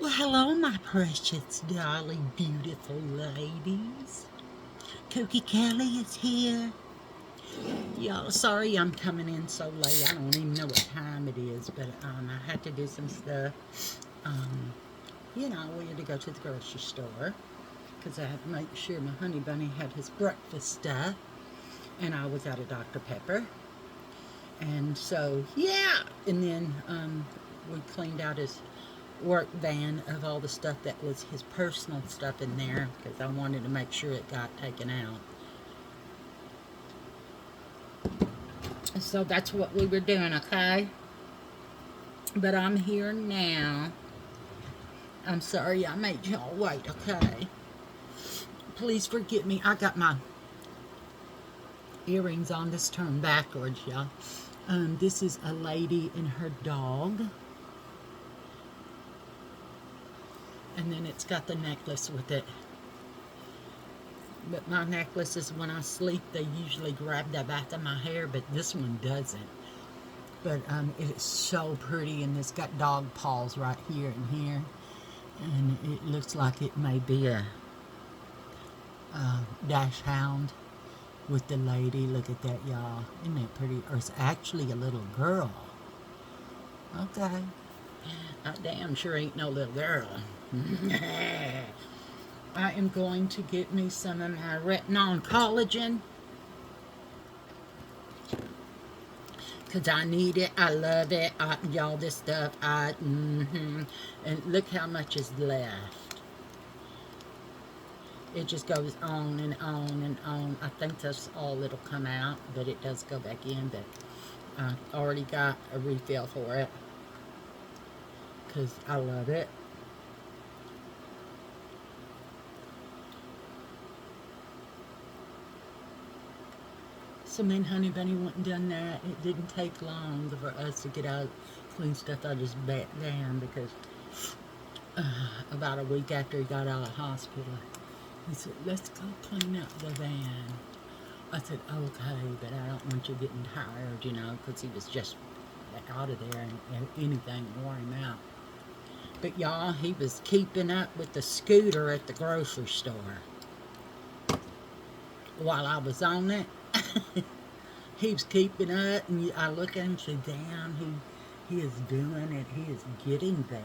Well, hello, my precious, darling, beautiful ladies. Cookie Kelly is here. Y'all, sorry I'm coming in so late. I don't even know what time it is, but I had to do some stuff. Um, we had to go to the grocery store because I had to make sure my honey bunny had his breakfast stuff, and I was out of Dr. Pepper. And so, yeah. And then we cleaned out his work van of all the stuff that was his personal stuff in there because I wanted to make sure it got taken out. So that's what we were doing, okay? But I'm here now. I'm sorry I made y'all wait, okay? Please forgive me. I got my earrings on this turned backwards, y'all. This is a lady and her dog. And then it's got the necklace with it. But my necklaces, when I sleep, they usually grab the back of my hair, but this one doesn't. But it is so pretty, and it's got dog paws right here and here. And it looks like it may be a dash hound with the lady. Look at that, y'all. Isn't that pretty? Or it's actually a little girl. Okay. I damn sure ain't no little girl. I am going to get me some of my retinol collagen because I need it. I love it. Y'all, this stuff, and look how much is left. It just goes on and on and on. I think that's all it'll come out, but it does go back in, but I already got a refill for it because I love it. So me and Honey Bunny went and done that. It didn't take long for us to get out clean stuff. I just back down because about a week after he got out of the hospital, he said, let's go clean up the van. I said, okay, but I don't want you getting tired, because he was just out of there and anything wore him out. But y'all, he was keeping up with the scooter at the grocery store while I was on it. He was keeping up, and I look at him and say, damn, he is doing it. He is getting there.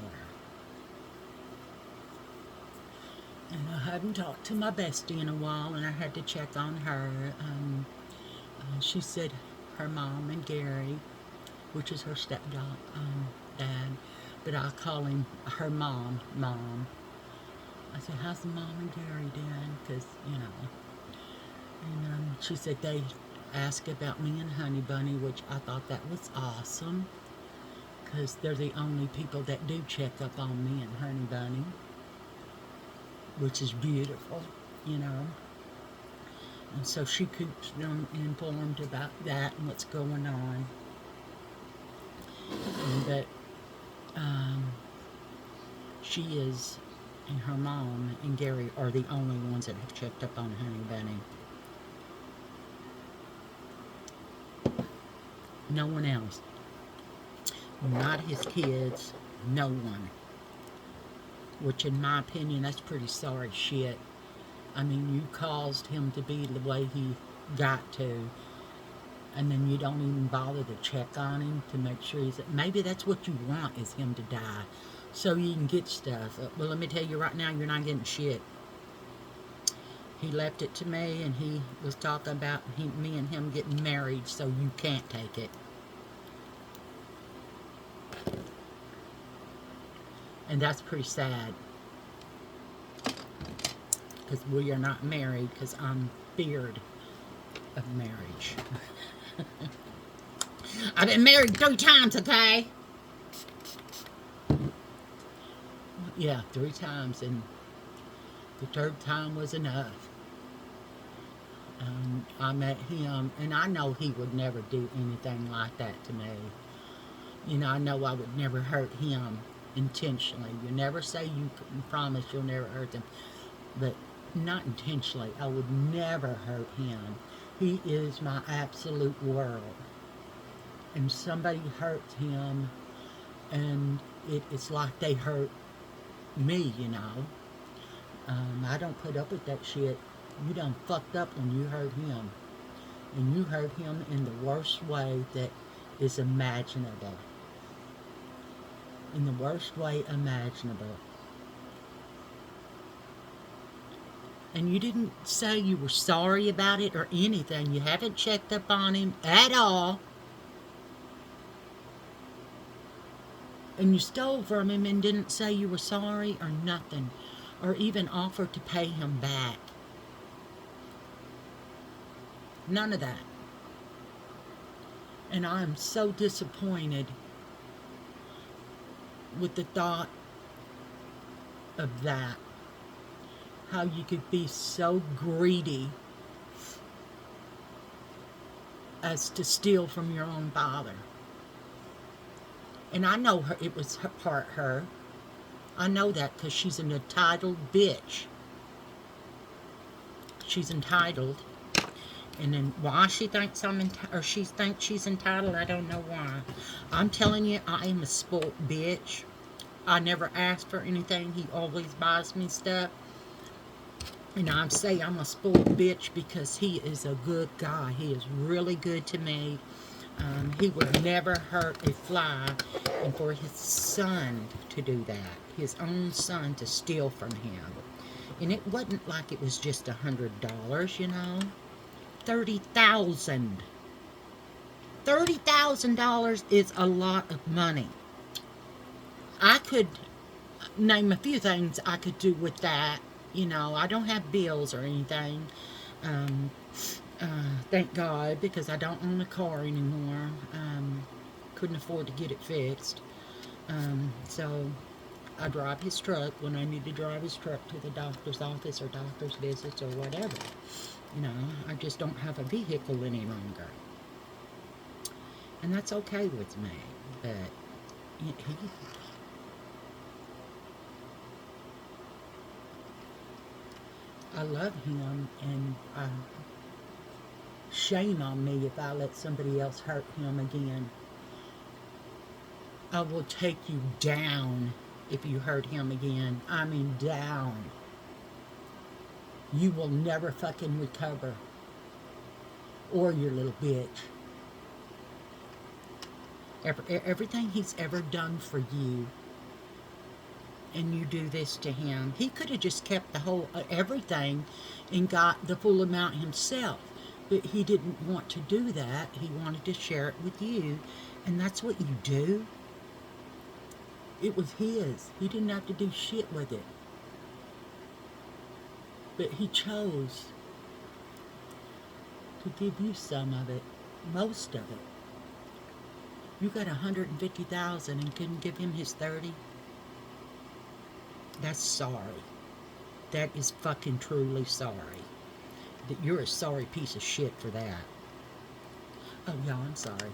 And I hadn't talked to my bestie in a while, and I had to check on her. She said her mom and Gary, which is her stepdad, dad, but I call him her mom. I said, how's the mom and Gary doing? Because, And she said they asked about me and Honey Bunny, which I thought that was awesome. Because they're the only people that do check up on me and Honey Bunny, which is beautiful, And so she keeps them informed about that and what's going on. But she is, and her mom and Gary are the only ones that have checked up on Honey Bunny. No one else. Not his kids. No one. Which, in my opinion, that's pretty sorry shit. I mean, you caused him to be the way he got to, and then you don't even bother to check on him to make sure he's... Maybe that's what you want, is him to die, so you can get stuff. Well, let me tell you right now, you're not getting shit. He left it to me, and he was talking about me and him getting married, so you can't take it. And that's pretty sad. Because we are not married, because I'm feared of marriage. I've been married 3 times, okay? Yeah, 3 times, and the 3rd time was enough. I met him, and I know he would never do anything like that to me. I know I would never hurt him intentionally. You never say you promise you'll never hurt them, but not intentionally. I would never hurt him. He is my absolute world. And somebody hurts him, and it's like they hurt me, you know. I don't put up with that shit. You done fucked up when you hurt him. And you hurt him in the worst way that is imaginable. In the worst way imaginable. And you didn't say you were sorry about it or anything. You haven't checked up on him at all. And you stole from him and didn't say you were sorry or nothing. Or even offer to pay him back. None of that. And I am so disappointed with the thought of that. How you could be so greedy as to steal from your own father. And I know her, it was part her. I know that because she's an entitled bitch. She's entitled. And then why she thinks she thinks she's entitled, I don't know why. I'm telling you, I am a spoiled bitch. I never ask for anything. He always buys me stuff. And I say I'm a spoiled bitch because he is a good guy. He is really good to me. He would never hurt a fly. And for his son to do that, his own son to steal from him. And it wasn't like it was just $100, you know. $30,000. $30,000 is a lot of money. I could name a few things I could do with that. You know, I don't have bills or anything. Thank God, because I don't own a car anymore. Couldn't afford to get it fixed. So I drive his truck when I need to drive his truck to the doctor's office or doctor's visits or whatever. You know, I just don't have a vehicle any longer. And that's okay with me. But he I love him, and shame on me if I let somebody else hurt him again. I will take you down if you hurt him again. I mean down. You will never fucking recover. Or your little bitch. Everything he's ever done for you, and you do this to him. He could have just kept the whole everything and got the full amount himself, but he didn't want to do that. He wanted to share it with you, and that's what you do. It was his. He didn't have to do shit with it, but he chose to give you some of it, most of it. You got $150,000 and couldn't give him his 30. That's sorry. That is fucking truly sorry. That you're a sorry piece of shit for that. Oh, yeah, I'm sorry.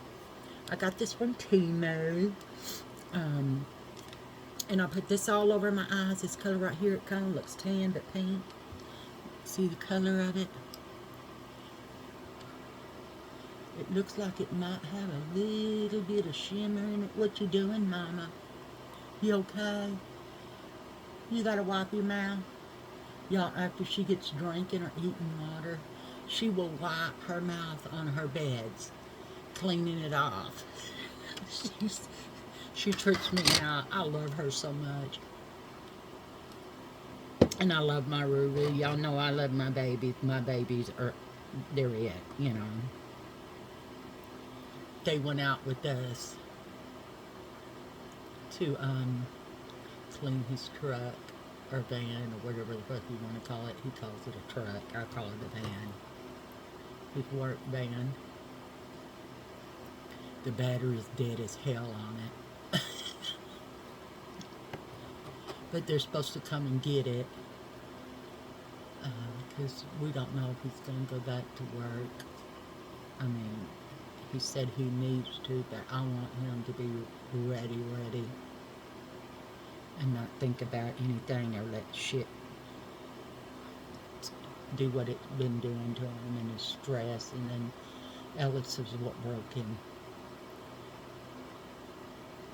I got this from Temu. And I put this all over my eyes. This color right here, it kind of looks tan but pink. See the color of it? It looks like it might have a little bit of shimmer in it. What you doing, Mama? You okay? You gotta wipe your mouth. Y'all, after she gets drinking or eating water, she will wipe her mouth on her beds, cleaning it off. She trips me out. I love her so much. And I love my Ruru. Y'all know I love my babies. My babies are, they're it, you know. They went out with us to clean his truck or van or whatever the fuck you want to call it. He calls it a truck. I call it a van. His work van. The battery is dead as hell on it. But they're supposed to come and get it. Because we don't know if he's going to go back to work. I mean, he said he needs to, but I want him to be ready. And not think about anything or let shit do what it's been doing to him and his stress. And then Ellis is what broke him.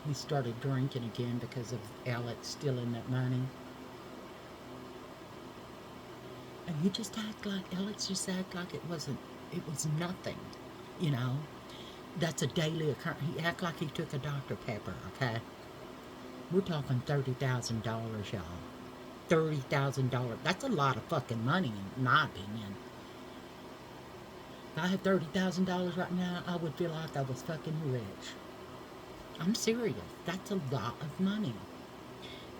He started drinking again because of Alex stealing that money. And he just act like, Alex just act like it was nothing, you know. That's a daily occurrence. He act like he took a Dr. Pepper, okay? We're talking $30,000, y'all. $30,000. That's a lot of fucking money, in my opinion. If I had $30,000 right now, I would feel like I was fucking rich. I'm serious. That's a lot of money.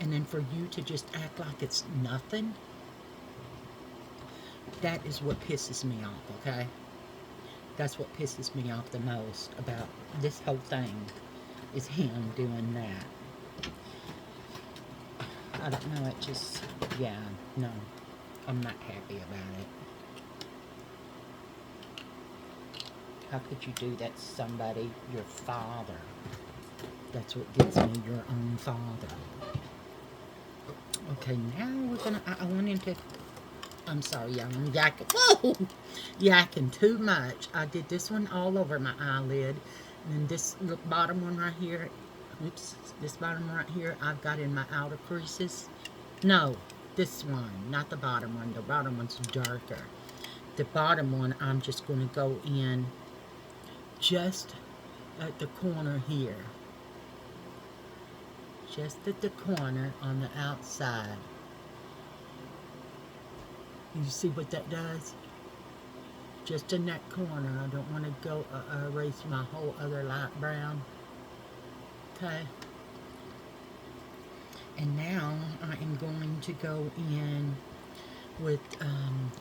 And then for you to just act like it's nothing, that is what pisses me off, okay? That's what pisses me off the most about this whole thing, is him doing that. I don't know, it just, yeah, no, I'm not happy about it. How could you do that to somebody, your father? That's what gets me, your own father. Okay, now we're gonna, I went into, I'm sorry, y'all, I'm yakking, whoa! Yakking too much. I did this one all over my eyelid, and then this bottom one right here, oops, this bottom right here, I've got in my outer creases. No, this one, not the bottom one. The bottom one's darker. The bottom one, I'm just going to go in just at the corner here. Just at the corner on the outside. You see what that does? Just in that corner. I don't want to go erase my whole other light brown. Okay. And now I am going to go in with,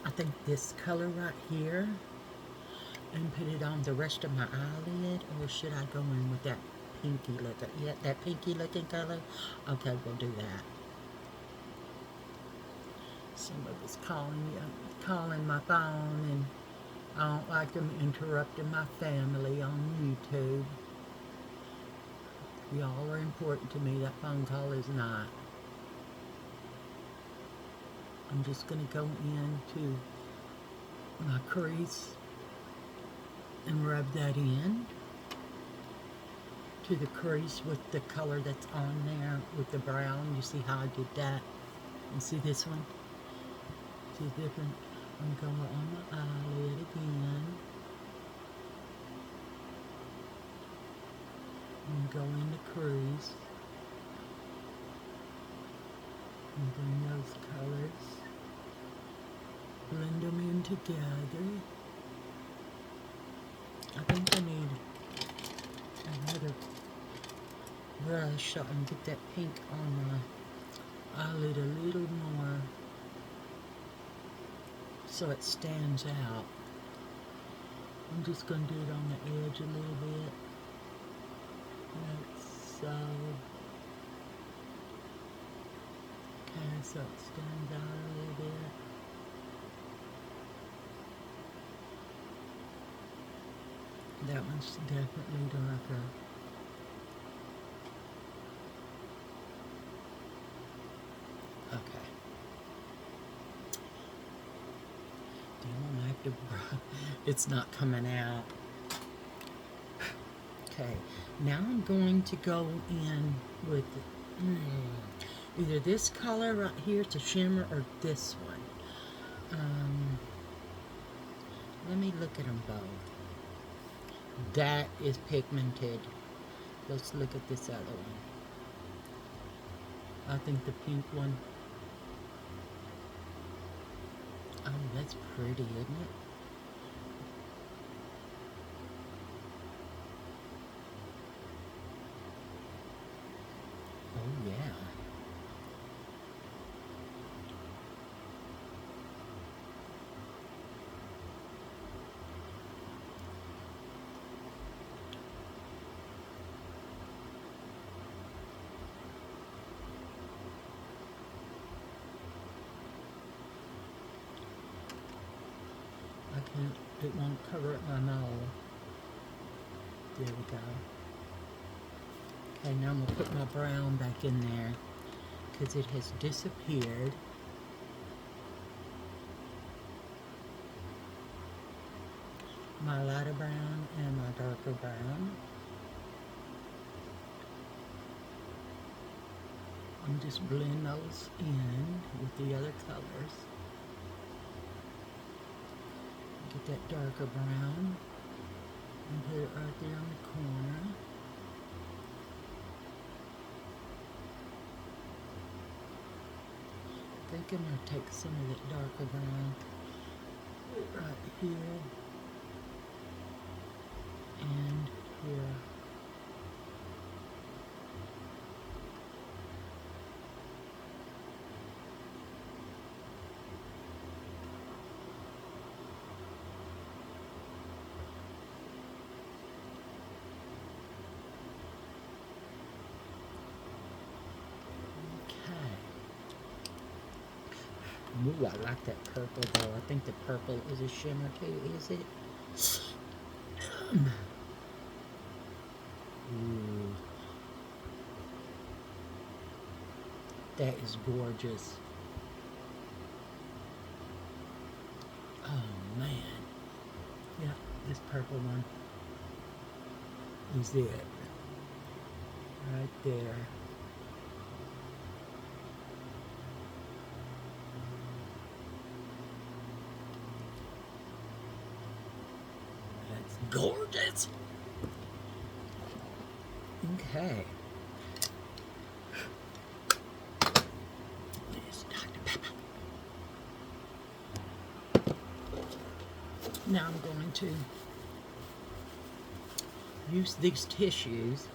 I think this color right here, and put it on the rest of my eyelid, or should I go in with that pinky looking, yeah, that pinky looking color? Okay, we'll do that. Somebody's calling my phone, and I don't like them interrupting my family on YouTube. Y'all are important to me. That phone call is not. I'm just going to go into my crease and rub that in to the crease with the color that's on there with the brown. You see how I did that? You see this one? See different? I'm going on my eyelid again. And go in the crease. And bring those colors. Blend them in together. I think I need another brush so I can get that pink on my eyelid a little more so it stands out. I'm just going to do it on the edge a little bit, like so. Okay, so it stands out a little bit. That one's definitely darker. Okay. Damn, I have to, it's not coming out. Okay, now I'm going to go in with either this color right here to shimmer or this one. Let me look at them both. That is pigmented. Let's look at this other one. I think the pink one. Oh, that's pretty, isn't it? Oh, yeah. It won't cover up my nose. There we go. Okay, now I'm going to put my brown back in there because it has disappeared. My lighter brown and my darker brown. And just blend those in with the other colors. Get that darker brown and put it right there on the corner. I think I'm going to take some of that darker brown right here and here. Ooh, I like that purple though. I think the purple is a shimmer too, is it? Ooh. That is gorgeous. Oh man. Yeah, this purple one is it. Right there. Gorgeous. Okay. There's Dr. Pepper. Now I'm going to use these tissues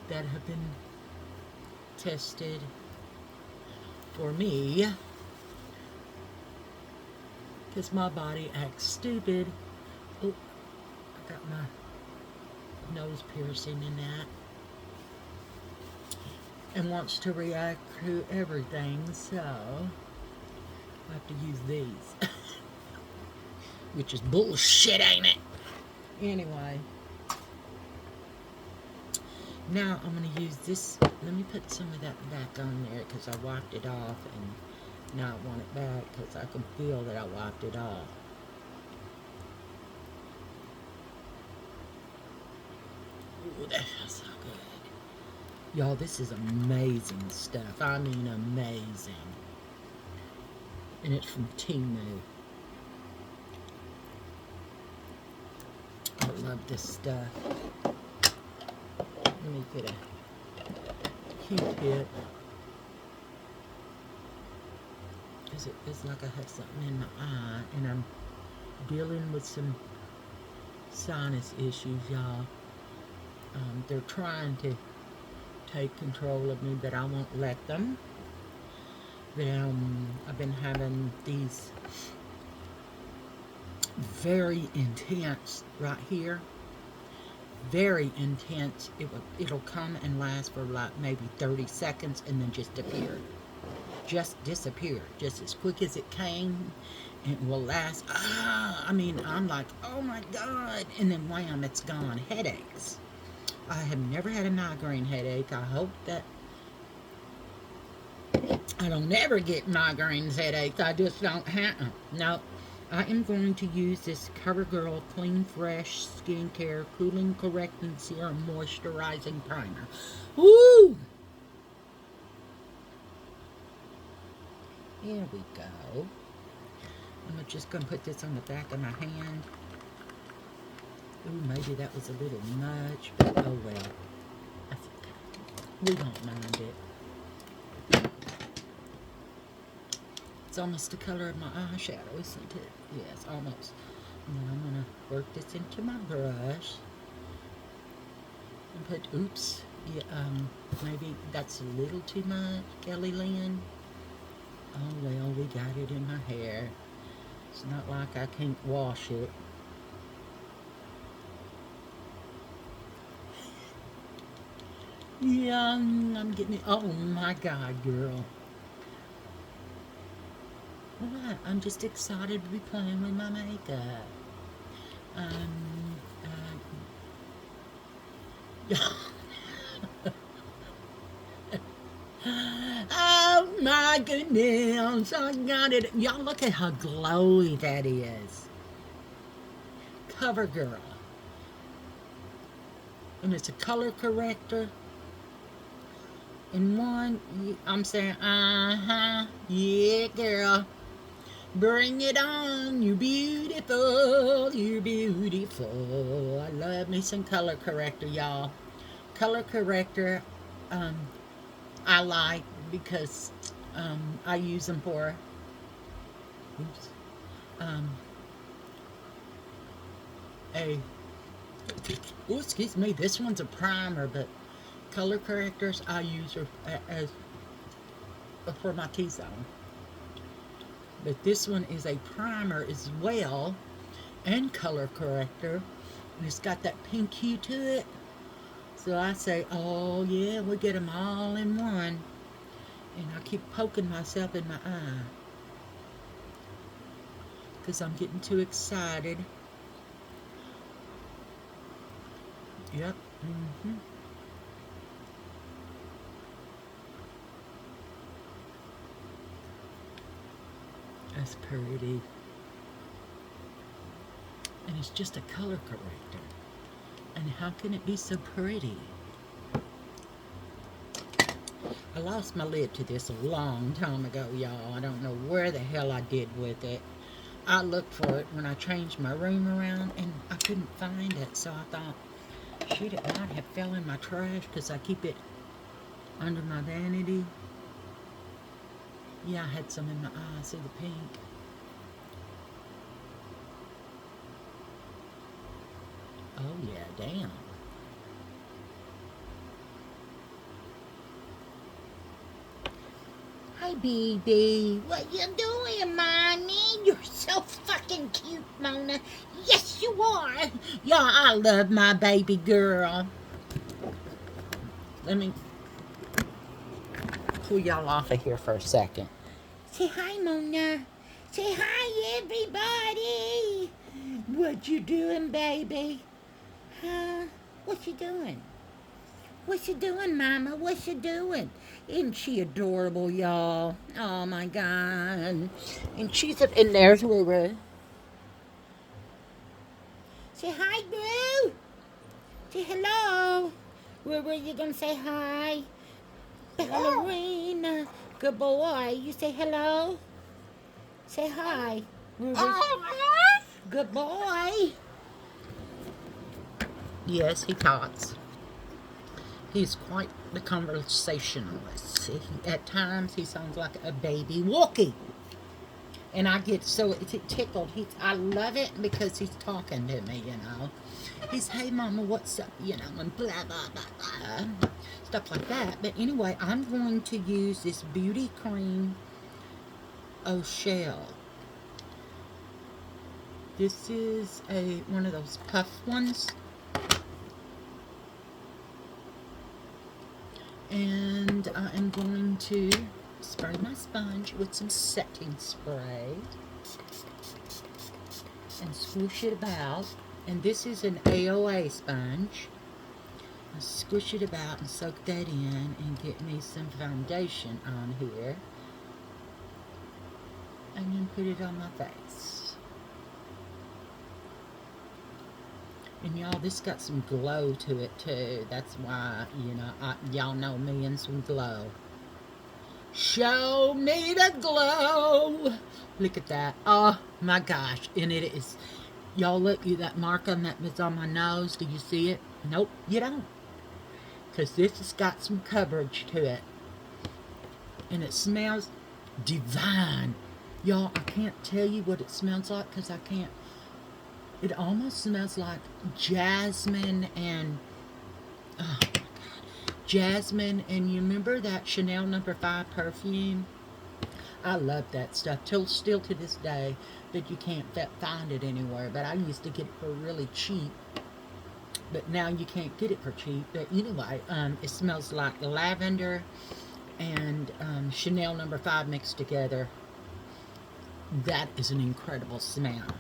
that have been tested for me because my body acts stupid. Oh, I got my nose piercing in that. And wants to react to everything, so I have to use these. Which is bullshit, ain't it? Anyway. Now I'm going to use this. Let me put some of that back on there because I wiped it off and now I want it back because I can feel that I wiped it off. Ooh, that feels so good. Y'all, this is amazing stuff. I mean amazing. And it's from Temu. I love this stuff. Let me get a Q-tip. Because it feels like I have something in my eye. And I'm dealing with some sinus issues, y'all. They're trying to take control of me, but I won't let them. I've been having these very intense right here. Very intense. It'll come and last for like maybe 30 seconds and then just disappear. Just disappear. Just as quick as it came. It will last. I mean, I'm like, oh my God. And then wham, it's gone. Headaches. I have never had a migraine headache. I hope that I don't ever get migraines headaches. I just don't have them. No. I am going to use this CoverGirl Clean Fresh Skincare Cooling Correcting Serum Moisturizing Primer. Woo! Here we go. I'm just going to put this on the back of my hand. Ooh, maybe that was a little much, but oh well. That's okay. We don't mind it. It's almost the color of my eyeshadow, isn't it? Yes, almost. And then I'm going to work this into my brush. And put, oops, yeah, maybe that's a little too much, Kelly Lynn. Oh well, we got it in my hair. It's not like I can't wash it. Yeah, I'm getting it. Oh my God, girl. What? I'm just excited to be playing with my makeup. Oh my goodness, I got it. Y'all look at how glowy that is. CoverGirl. And it's a color corrector. in one. I'm saying, yeah, girl. Bring it on, you beautiful, you beautiful. I love me some color corrector, y'all. Color corrector, um, I like because I use them for, oops, um, a, oh, excuse me, this one's a primer, but color correctors I use as for my T-zone. But this one is a primer as well, and color corrector. And it's got that pink hue to it. So I say, oh yeah, we get them all in one. And I keep poking myself in my eye because I'm getting too excited. Yep. That's pretty. And it's just a color corrector. And how can it be so pretty? I lost my lid to this a long time ago, y'all. I don't know where the hell I did with it. I looked for it when I changed my room around, and I couldn't find it. So I thought, shoot, it might have fell in my trash because I keep it under my vanity. Yeah, I had some in my eye. See the pink? Oh, yeah, damn. Hi, baby. What you doing, mommy? You're so fucking cute, Mona. Yes, you are. Yeah, I love my baby girl. Let me pull y'all off of here for a second. Say hi, Mona. Say hi, everybody. What you doing, baby? Huh? What you doing? What you doing, Mama? What you doing? Isn't she adorable, y'all? Oh, my God. And and there's Ruru. Say hi, Gru. Say hello. Ruru, you gonna say hi? Ballerina. Good boy. You say hello. Say hi. Ruru. Good boy. Yes, he talks. He's quite the conversationalist. At times, he sounds like a baby Wookie. And I get so tickled. I love it because he's talking to me, you know. He's, hey, Mama, what's up, you know, and blah, blah, blah, blah. Stuff like that. But anyway, I'm going to use this Beauty Cream O'Shell. This is one of those puff ones. And I am going to spray my sponge with some setting spray and swoosh it about. And this is an AOA sponge. I squish it about and soak that in and get me some foundation on here. And then put it on my face. And y'all, this got some glow to it too. That's why, you know, y'all know me and some glow. Show me the glow. Look at that. Oh my gosh. And it is, y'all look, that mark on that was on my nose. Do you see it? Nope, you don't. Because this has got some coverage to it. And it smells divine. Y'all, I can't tell you what it smells like because I can't. It almost smells like jasmine and, oh my God, jasmine. And you remember that Chanel No. 5 perfume? I love that stuff, still to this day, but you can't find it anywhere. But I used to get it for really cheap, but now you can't get it for cheap. But anyway, it smells like lavender and Chanel No. 5 mixed together. That is an incredible smell.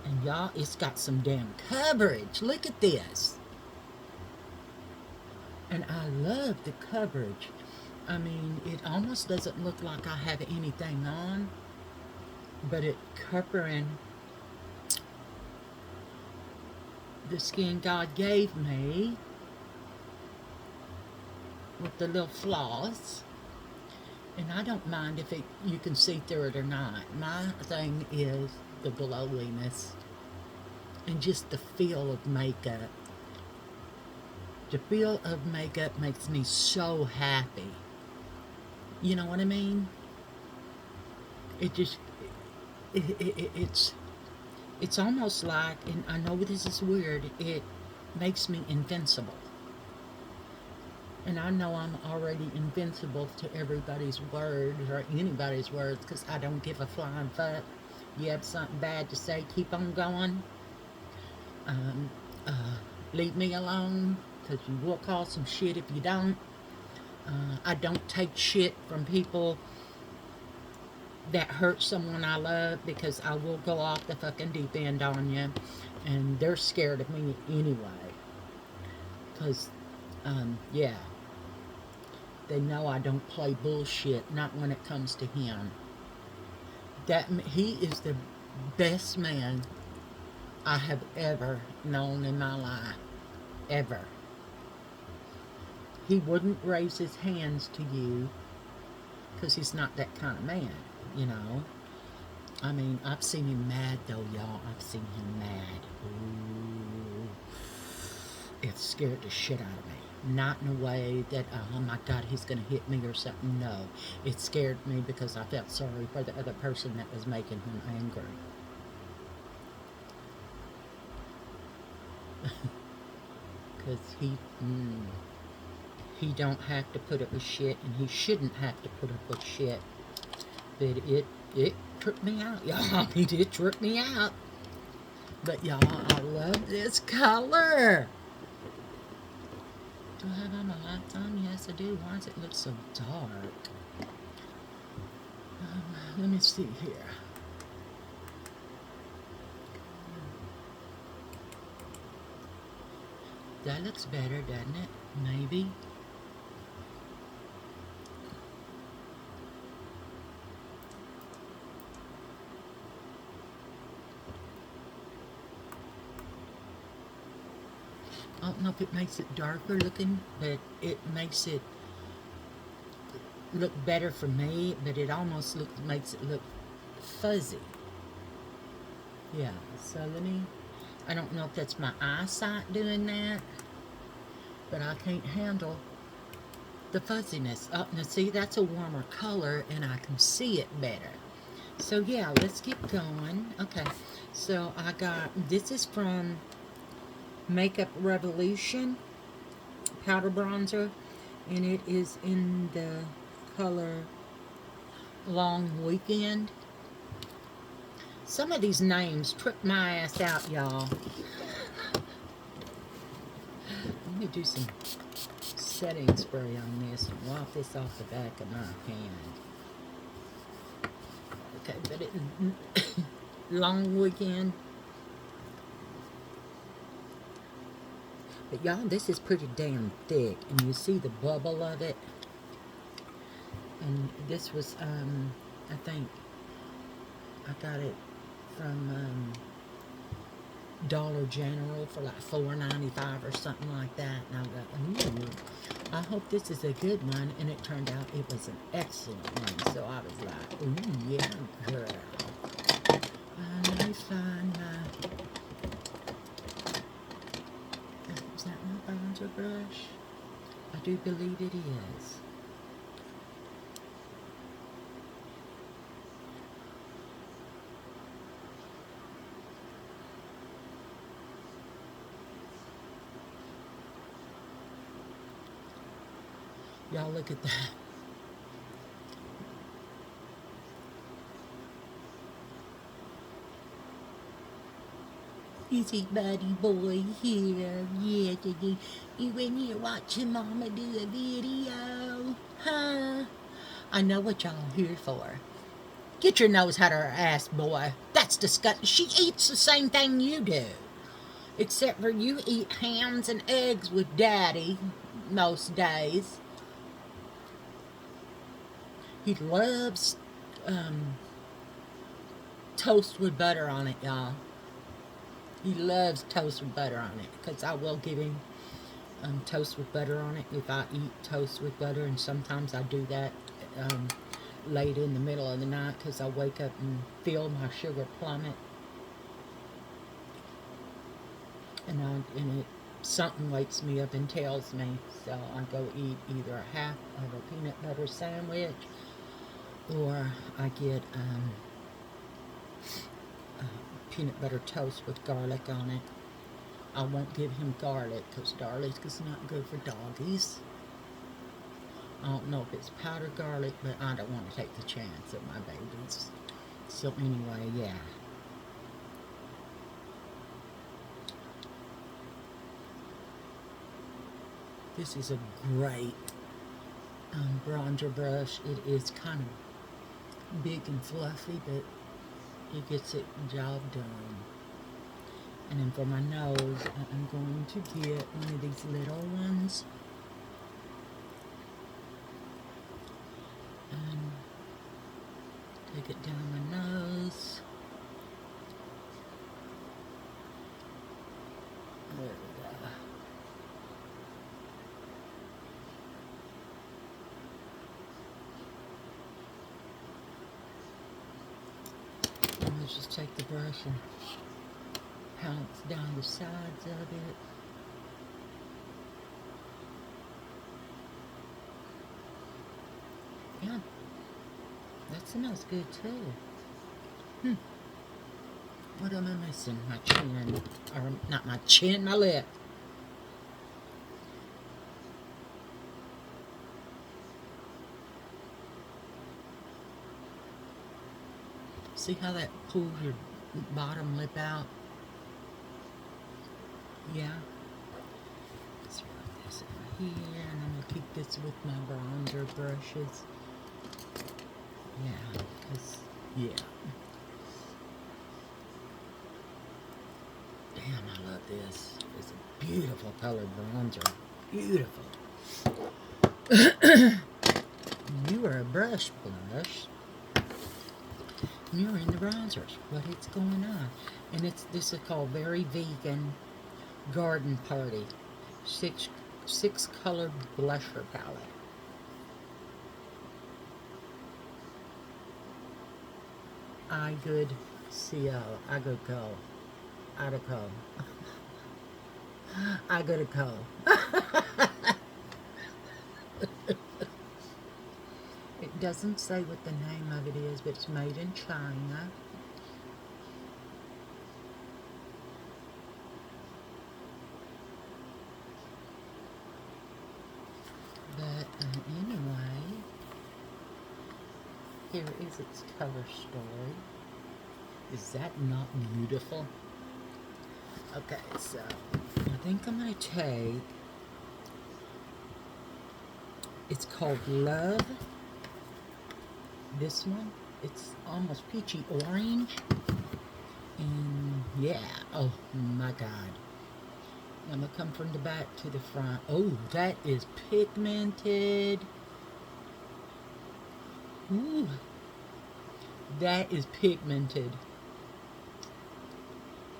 And y'all, it's got some damn coverage. Look at this. And I love the coverage. I mean, it almost doesn't look like I have anything on, but it covering the skin God gave me. with the little flaws. And I don't mind if you can see through it or not. My thing is the glowiness and just the feel of makeup. The feel of makeup makes me so happy. You know what I mean? It just, it's almost like, and I know this is weird, it makes me invincible. And I know I'm already invincible to everybody's words or anybody's words because I don't give a flying fuck. You have something bad to say, keep on going. Um, Leave me alone because you will cause some shit if you don't. I don't take shit from people that hurt someone I love because I will go off the fucking deep end on you. And they're scared of me anyway. Because, yeah. They know I don't play bullshit, not when it comes to him. He is the best man I have ever known in my life. Ever. He wouldn't raise his hands to you because he's not that kind of man, you know. I mean, I've seen him mad though, y'all. I've seen him mad. Ooh. It scared the shit out of me. Not in a way that, oh my God, he's going to hit me or something. No. It scared me because I felt sorry for the other person that was making him angry. Because he don't have to put up with shit, and he shouldn't have to put up with shit. But it tripped me out, y'all. It did trip me out. But y'all, I love this color. Do I have on my lights on? Yes, I do. Why does it look so dark? Let me see here. That looks better, doesn't it? Maybe. I don't know if it makes it darker looking, but it makes it look better for me, but it almost makes it look fuzzy. Yeah, so let me, I don't know if that's my eyesight doing that, but I can't handle the fuzziness. Oh, now see, that's a warmer color, and I can see it better. So yeah, let's keep going. Okay, so I got, this is from Makeup Revolution powder bronzer, and it is in the color Long Weekend. Some of these names trip my ass out, y'all. Let me do some setting spray on this and wipe this off the back of my hand. Okay, but it Long Weekend. But y'all, this is pretty damn thick, and you see the bubble of it. And this was, I think, I got it from Dollar General for like $4.95 or something like that. And I got, ooh, I hope this is a good one. And it turned out it was an excellent one. So I was like, ooh, yeah, girl. Let me find my, is that my bronzer brush? I do believe it is. Y'all look at that. Is it buddy boy here? Yeah, you in here watching mama do a video? Huh? I know what y'all here for. Get your nose out of her ass, boy. That's disgusting. She eats the same thing you do. Except for you eat hams and eggs with Daddy most days. He loves toast with butter on it, y'all. He loves toast with butter on it, because I will give him toast with butter on it if I eat toast with butter, and sometimes I do that um, late in the middle of the night because I wake up and feel my sugar plummet, and it something wakes me up and tells me, so I go eat either a half of a peanut butter sandwich, or I get peanut butter toast with garlic on it. I won't give him garlic because garlic is not good for doggies. I don't know if it's powdered garlic, but I don't want to take the chance of my babies. So anyway, yeah. This is a great bronzer brush. It is kind of big and fluffy, but it gets it job done. And then for my nose, I'm going to get one of these little ones. And take it down my nose. There we go. And let's just take the brush and pounce down the sides of it. Yeah, that smells good too. What am I missing? My chin. Or not my chin, my lip. See how that pulls your bottom lip out? Yeah. Let's rub this over here, and I'm going to keep this with my bronzer brushes. Yeah, because, yeah. Damn, I love this. It's a beautiful colored bronzer. Beautiful. You are a brush. You're in the bronzers. What is going on? And this is called Very Vegan Garden Party. Six color blusher palette. I good CO. I good go. I to go. I gotta go. It doesn't say what the name of it is, but it's made in China. But anyway, here is its cover story. Is that not beautiful? Okay, so I think I'm going to take, it's called Love. This one, it's almost peachy orange. And yeah, oh my God. I'm going to come from the back to the front. Oh, that is pigmented. Ooh, that is pigmented.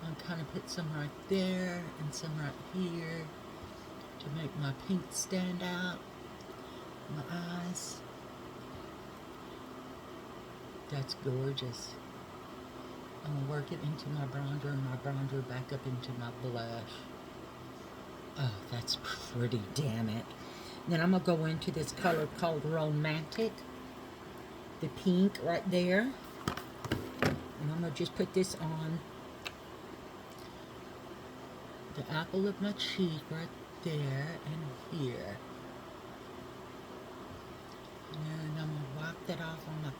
I'll kind of put some right there and some right here to make my pink stand out. My eyes. That's gorgeous. I'm going to work it into my bronzer and my bronzer back up into my blush. Oh, that's pretty, damn it. Then I'm going to go into this color called Romantic. The pink right there. And I'm going to just put this on the apple of my cheek right there and here. And then I'm going to wipe that off on my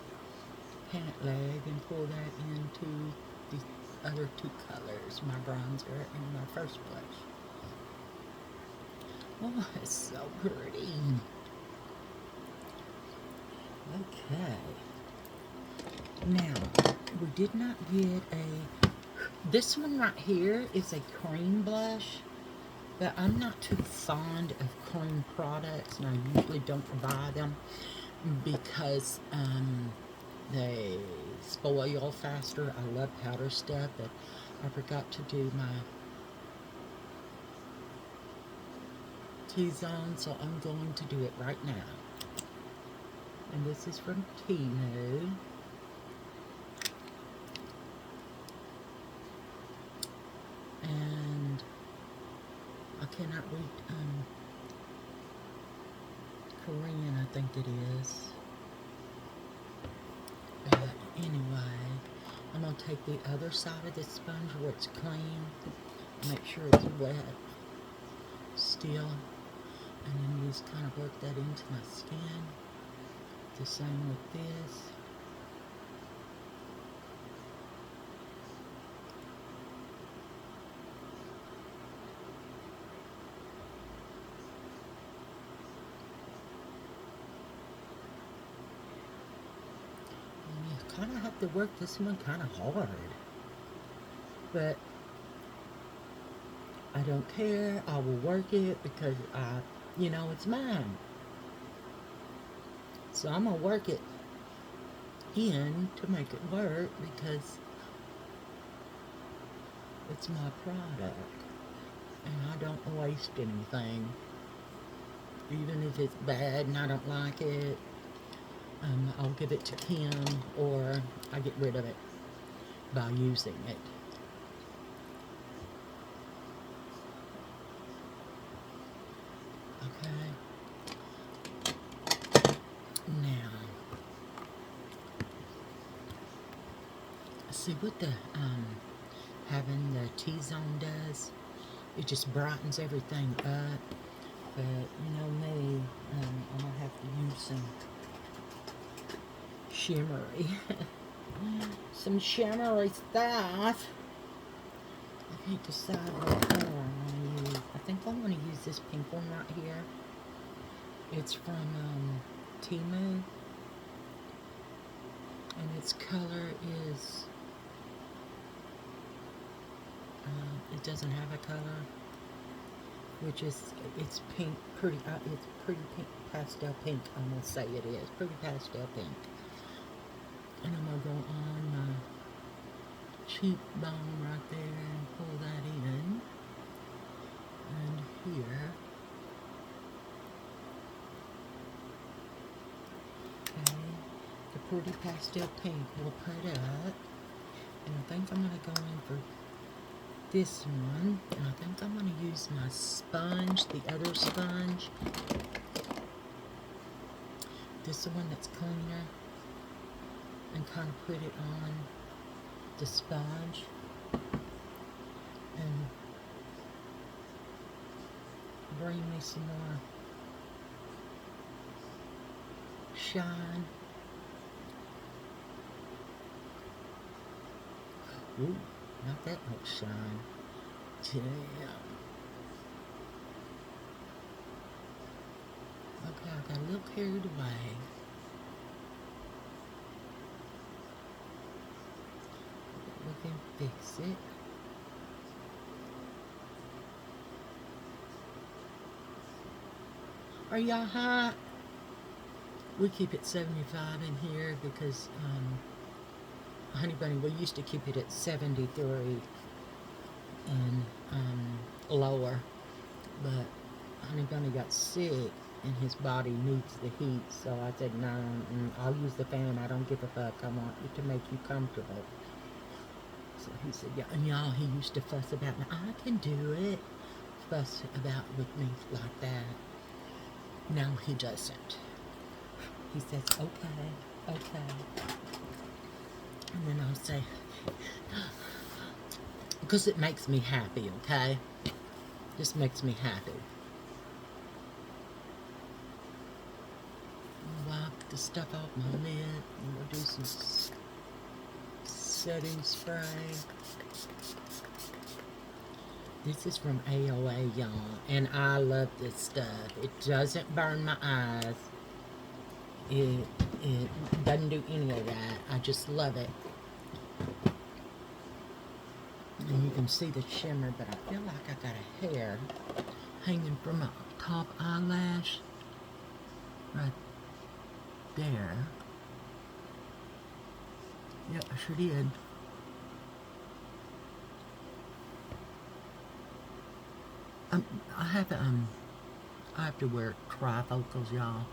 pant leg and pull that into the other two colors, my bronzer and my first blush. Oh, it's so pretty. Okay. Now, we did not get this one right here is a cream blush, but I'm not too fond of cream products, and I usually don't buy them because they spoil faster. I love powder stuff, but I forgot to do my T-zone, so I'm going to do it right now. And this is from Temu. And I cannot read Korean, I think it is. But anyway, I'm going to take the other side of the sponge where it's clean, make sure it's wet still, and then just kind of work that into my skin. The same with this. And you kind of have to work this one kind of hard. But I don't care. I will work it because you know, it's mine. So I'm going to work it in to make it work because it's my product. And I don't waste anything. Even if it's bad and I don't like it, I'll give it to Kim or I get rid of it by using it. Okay. Now, see what the having the T-zone does? It just brightens everything up. But you know me, I'm gonna have to use some shimmery, some shimmery stuff. I can't decide what color I'm gonna use. I think I'm gonna use this pink one right here. It's from Temu, and its color is. It doesn't have a color, which is it's pink, pretty. It's pretty pink, pastel pink. I'm gonna say it is pretty pastel pink. And I'm gonna go on my cheekbone right there and pull that in, and here. Okay, the pretty pastel pink will put up, and I think I'm gonna go in for this one, and I think I'm going to use my sponge, the other sponge. This is the one that's cleaner, and kind of put it on the sponge, and bring me some more shine. Ooh. Not that much shine. Damn. Okay, I got a little carried away. We can fix it. Are y'all hot? We keep it 75 in here because Honey Bunny, we used to keep it at 73 and lower, but Honey Bunny got sick and his body needs the heat, so I said, no, I'll use the fan, I don't give a fuck, I want it to make you comfortable. So he said, yeah, and y'all, he used to fuss about me, I can do it, fuss about with me like that. Now he doesn't. He says, okay, okay. And then I'll say, because it makes me happy, okay? Just makes me happy. Wipe the stuff off my lid, and we'll do some setting spray. This is from AOA, y'all, and I love this stuff. It doesn't burn my eyes. It doesn't do any of that. I just love it. And you can see the shimmer, but I feel like I got a hair hanging from my top eyelash right there. Yep, I sure did. I have I have to wear trifocals, y'all.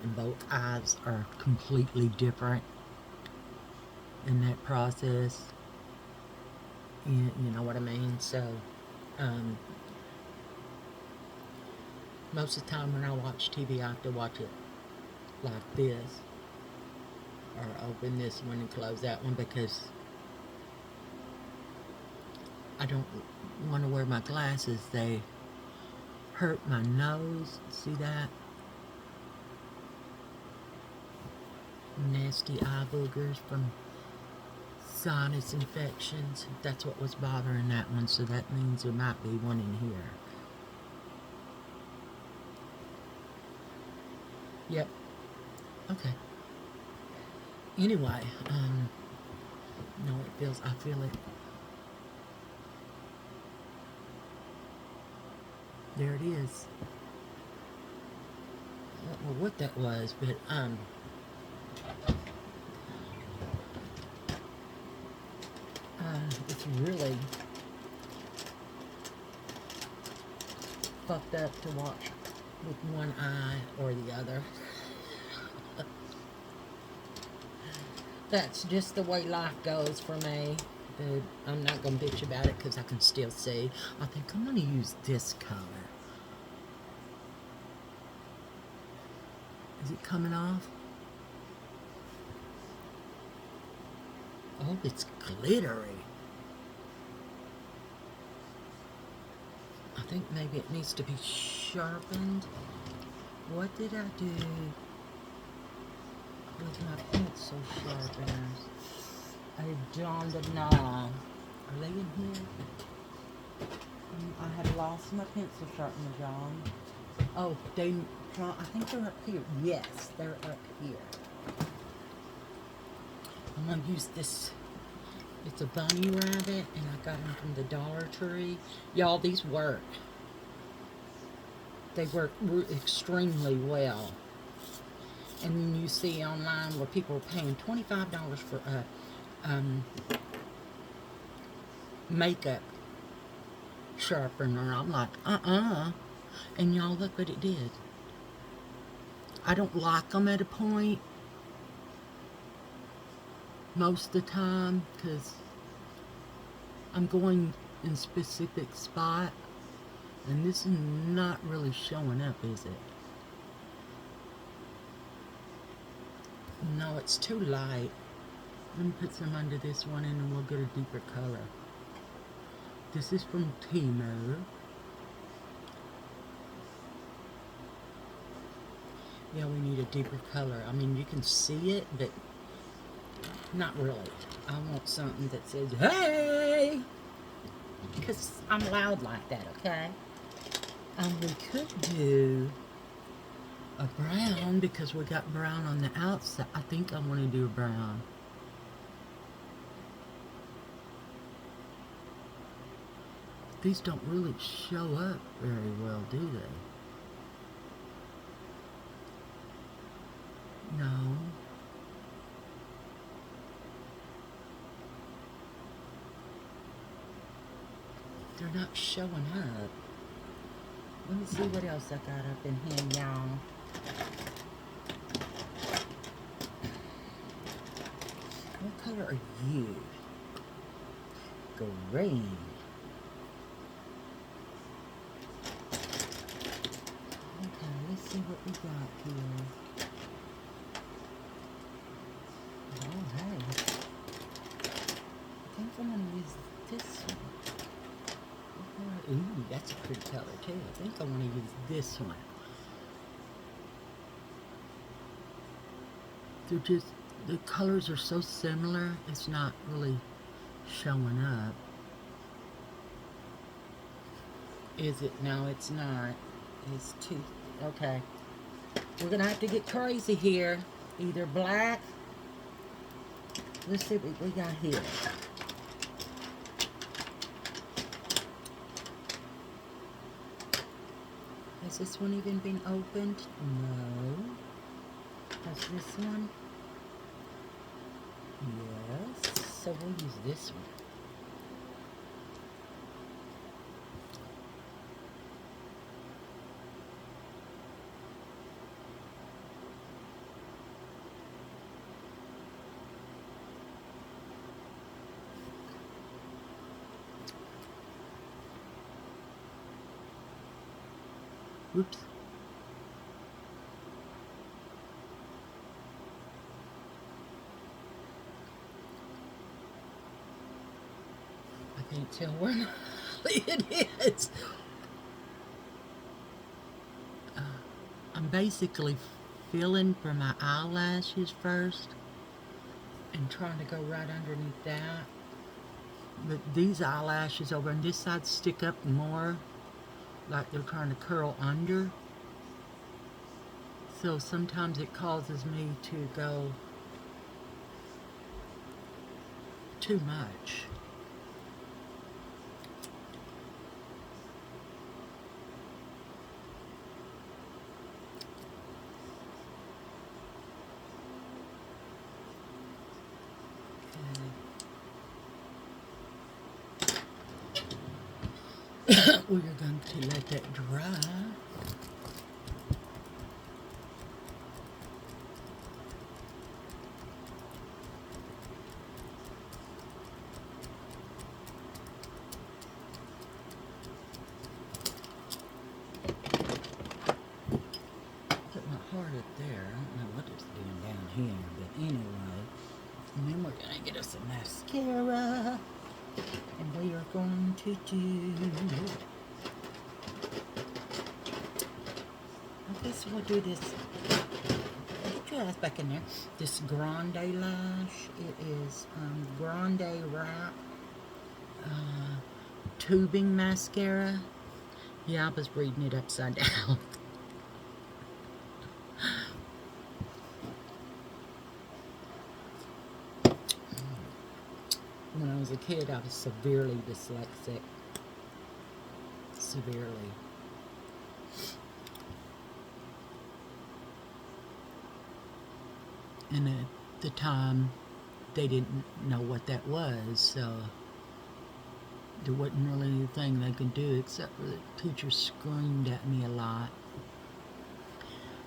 And both eyes are completely different in that process. You know what I mean? So, most of the time when I watch TV, I have to watch it like this. Or open this one and close that one because I don't want to wear my glasses. They hurt my nose. See that? Nasty eye boogers from sinus infections. That's what was bothering that one, so that means there might be one in here. Yep. Okay. Anyway, no, I feel it. There it is. I don't know what that was, but, it's really fucked up to watch with one eye or the other. That's just the way life goes for me. But I'm not going to bitch about it because I can still see. I think I'm going to use this color. Is it coming off? Oh, it's glittery. I think maybe it needs to be sharpened. What did I do with my pencil sharpeners? I don't know. Are they in here? I have lost my pencil sharpeners, y'all. Oh, I think they're up here. Yes, they're up here. I'm going to use this. It's a bunny rabbit, and I got them from the Dollar Tree. Y'all, these work. They work extremely well. And then you see online where people are paying $25 for a makeup sharpener. I'm like, and y'all, look what it did. I don't like them at a point most of the time because I'm going in a specific spot, and this is not really showing up, is it? No, it's too light. Let me put some under this one and then we'll get a deeper color. This is from Temu. Yeah, we need a deeper color. I mean, you can see it, but not really. I want something that says, hey! Because I'm loud like that, okay? We could do a brown because we got brown on the outside. I think I want to do a brown. These don't really show up very well, do they? No. They're not showing up. Let me see what else I got up in here, y'all. What color are you? Green. Okay, let's see what we got here. Oh, hey. I think I'm going to use this one. Ooh, that's a pretty color too. I think I want to use this one. They're just, the colors are so similar, it's not really showing up. Is it? No, it's not. It's too, okay. We're going to have to get crazy here. Either black. Let's see what we got here. Has this one even been opened? No. Has this one? Yes. So we'll use this one. Whoops. I can't tell where it is. I'm basically feeling for my eyelashes first and trying to go right underneath that. But these eyelashes over on this side stick up more, like they're trying to curl under. So sometimes it causes me to go too much. We're going to let that dry. Put my heart up there. I don't know what it's doing down here, but anyway. And then we're going to get us a mascara. And we are going to do, I guess we'll do this, get your ass back in there, this Grande Lash. It is Grande Wrap Tubing Mascara. Yeah, I was reading it upside down. When I was a kid, I was severely dyslexic. Severely. And at the time, they didn't know what that was, so there wasn't really anything they could do except for the teacher screamed at me a lot.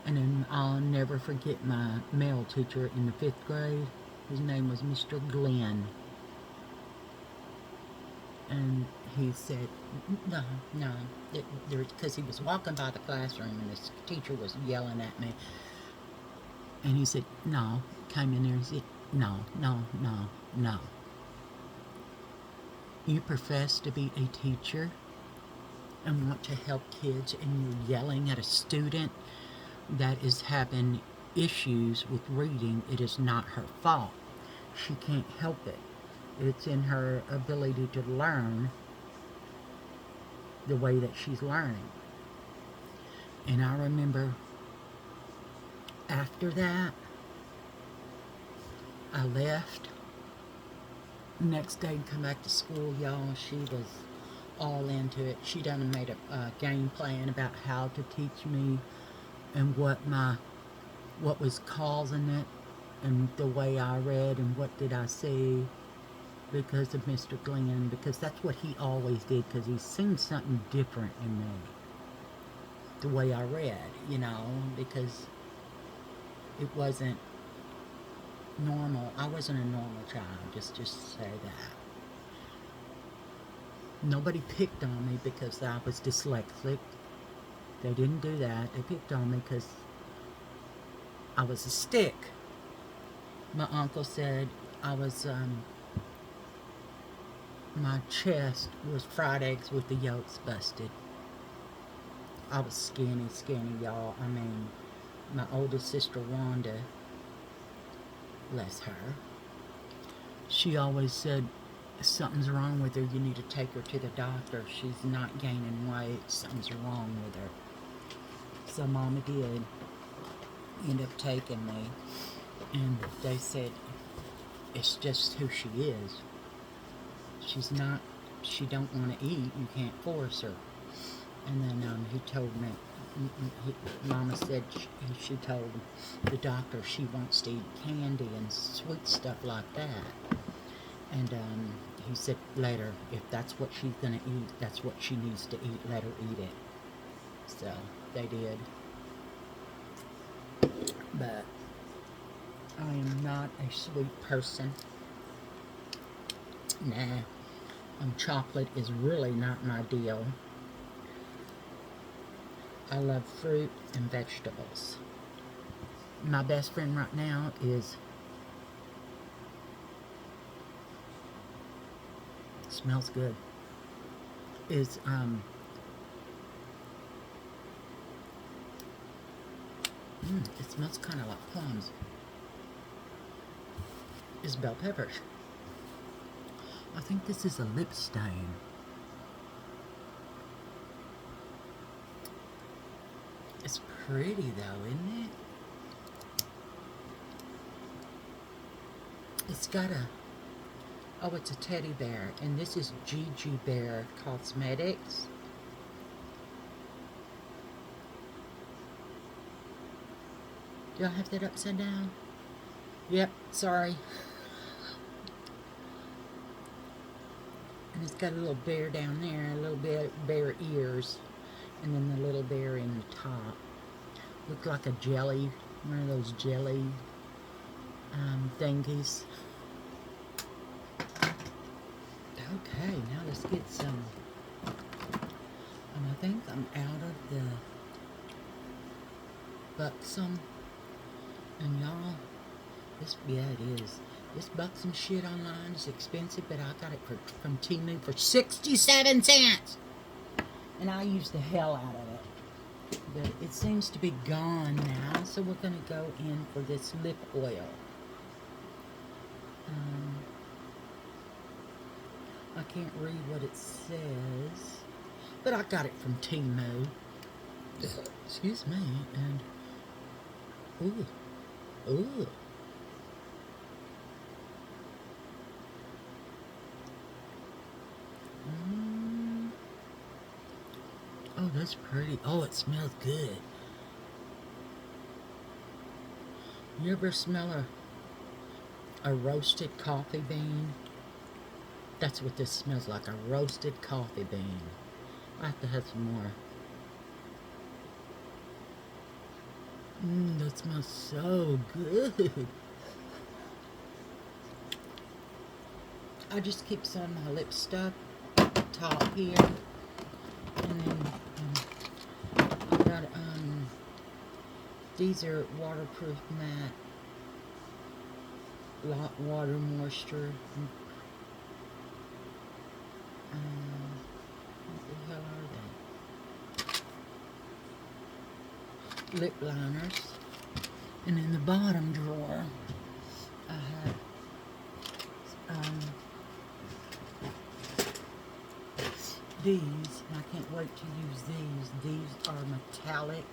And then I'll never forget my male teacher in the 5th grade. His name was Mr. Glenn. And he said, no, because he was walking by the classroom and this teacher was yelling at me. And he said, no, came in there and said, no. You profess to be a teacher and want to help kids, and you're yelling at a student that is having issues with reading. It is not her fault. She can't help it. It's in her ability to learn the way that she's learning. And I remember after that, I left. Next day, come back to school, y'all. She was all into it. She done made a game plan about how to teach me and what was causing it and the way I read and what did I see. Because of Mr. Glenn, because that's what he always did, because he's seen something different in me. The way I read, you know, because it wasn't normal. I wasn't a normal child, just to say that. Nobody picked on me because I was dyslexic. They didn't do that. They picked on me because I was a stick. My uncle said I was, my chest was fried eggs with the yolks busted. I was skinny, y'all. I mean, my oldest sister, Wanda, bless her, she always said, something's wrong with her. You need to take her to the doctor. She's not gaining weight. Something's wrong with her. So Mama did end up taking me. And they said, it's just who she is. She's not, she don't want to eat, you can't force her. And then he told me, Mama said she told the doctor she wants to eat candy and sweet stuff like that. And he said, let her, if that's what she's going to eat, that's what she needs to eat, let her eat it. So, they did. But I am not a sweet person. Nah. Chocolate is really not my deal. I love fruit and vegetables. My best friend right now is, smells good, is it smells kind of like plums, is bell peppers. I think this is a lip stain. It's pretty though, isn't it? It's got a, oh, it's a teddy bear, and this is Gigi Bear Cosmetics. Do I have that upside down? Yep, sorry. And it's got a little bear down there, a little bit bear ears, and then the little bear in the top. Looked like a jelly, one of those jelly thingies. Okay, now let's get some. And I think I'm out of the Buxom. And y'all, yeah, it is. This Buxom shit online is expensive, but I got it from Temu for 67 cents. And I used the hell out of it. But it seems to be gone now, so we're going to go in for this lip oil. I can't read what it says, but I got it from Temu. Excuse me, and ooh. Oh, that's pretty. Oh, it smells good. You ever smell a roasted coffee bean? That's what this smells like, a roasted coffee bean. I have to have some more. That smells so good. I just keep some of my lip stuff top here. And then I've got, these are waterproof matte, lot water moisture. What the hell are they? Lip liners. And in the bottom drawer, I have these. And I can't wait to use these. These are metallic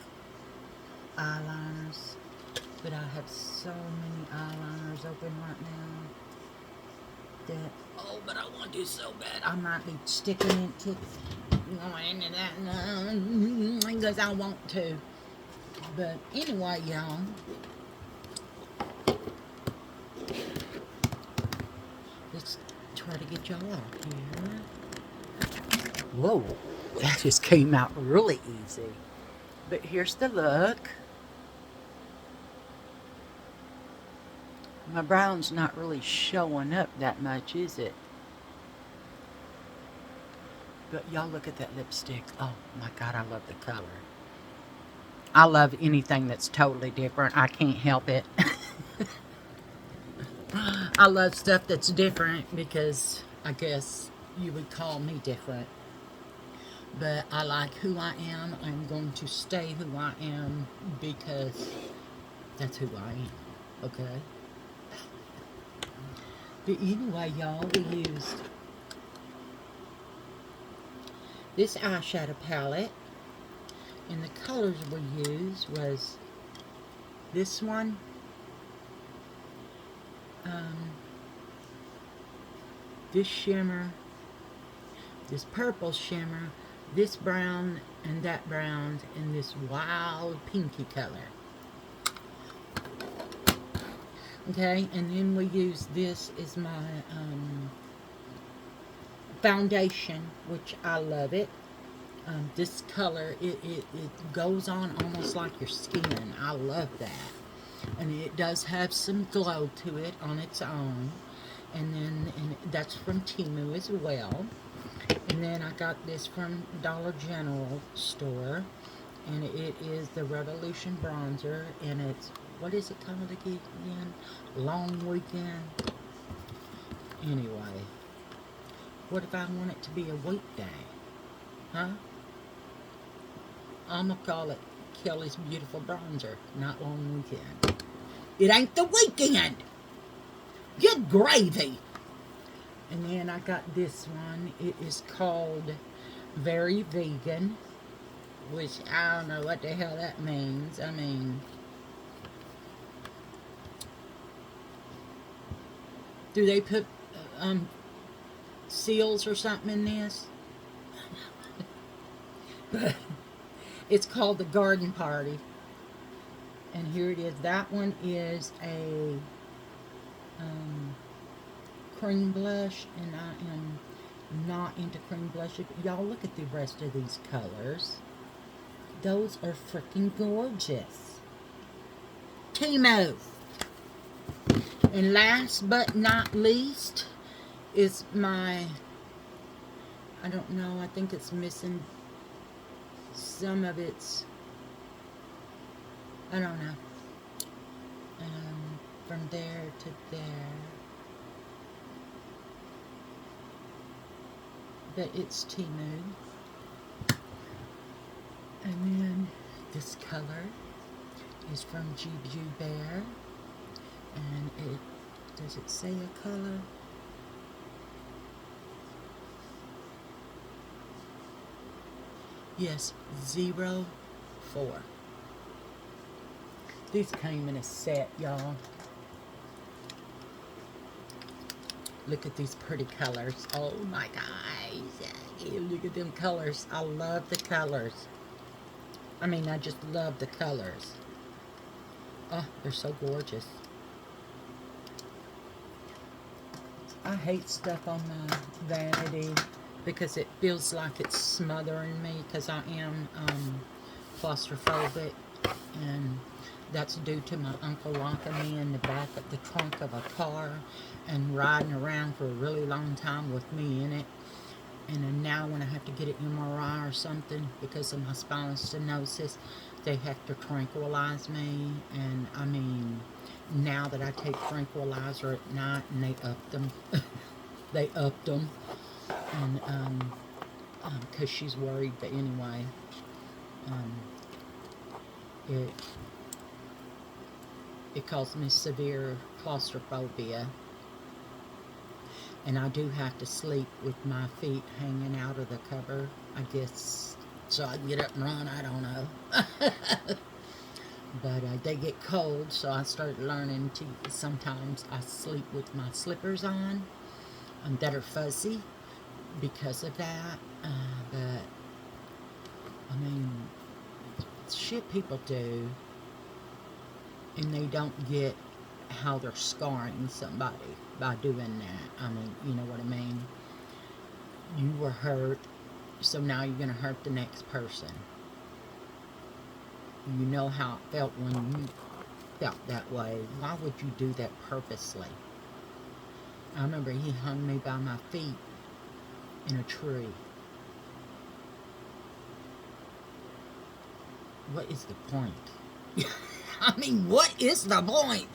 eyeliners. But I have so many eyeliners open right now that, oh, but I want to so bad. I might be sticking into going into that because I want to. But anyway, y'all, let's try to get y'all out here. Whoa, that just came out really easy. But here's the look. My brown's not really showing up that much, is it? But y'all look at that lipstick. Oh my God, I love the color. I love anything that's totally different. I can't help it. I love stuff that's different because I guess you would call me different. But I like who I am. I'm going to stay who I am because that's who I am. Okay? But anyway, y'all, we used this eyeshadow palette, and the colors we used was this one, this shimmer, this purple shimmer, this brown, and that brown, and this wild pinky color. Okay, and then we use this as my foundation, which I love it. This color, it goes on almost like your skin. I love that. And it does have some glow to it on its own. And that's from Temu as well. And then I got this from Dollar General store. And it is the Revolution Bronzer, and it's, what is it called again? Long Weekend. Anyway, what if I want it to be a weekday? Huh? I'm gonna call it Kelly's Beautiful Bronzer, not Long Weekend. It ain't the weekend! Good gravy! And then I got this one. It is called Very Vegan, which I don't know what the hell that means. I mean, do they put seals or something in this? But it's called the Garden Party. And here it is. That one is a cream blush, and I am not into cream blush. Y'all look at the rest of these colors. Those are freaking gorgeous. Timo. And last but not least is my, I don't know, I think it's missing some of its, I don't know, from there to there. But it's Temu. And then this color is from Juju Bear. And it, does it say a color? Yes, 04. These came in a set, y'all. Look at these pretty colors. Oh my gosh. Look at them colors. I love the colors. I mean, I just love the colors. Oh, they're so gorgeous. I hate stuff on my vanity because it feels like it's smothering me, because I am claustrophobic, and that's due to my uncle locking me in the back of the trunk of a car and riding around for a really long time with me in it. And then now when I have to get an MRI or something because of my spinal stenosis, they have to tranquilize me. And I mean, now that I take tranquilizer at night, and they upped them. They upped them. And because she's worried. But anyway, it caused me severe claustrophobia. And I do have to sleep with my feet hanging out of the cover, I guess, so I can get up and run. I don't know. But they get cold, so I started learning to, sometimes I sleep with my slippers on that are fuzzy because of that. But, I mean, shit people do, and they don't get how they're scarring somebody by doing that. I mean, you know what I mean? You were hurt, so now you're going to hurt the next person. You know how it felt when you felt that way. Why would you do that purposely? I remember he hung me by my feet in a tree. What is the point? I mean, what is the point?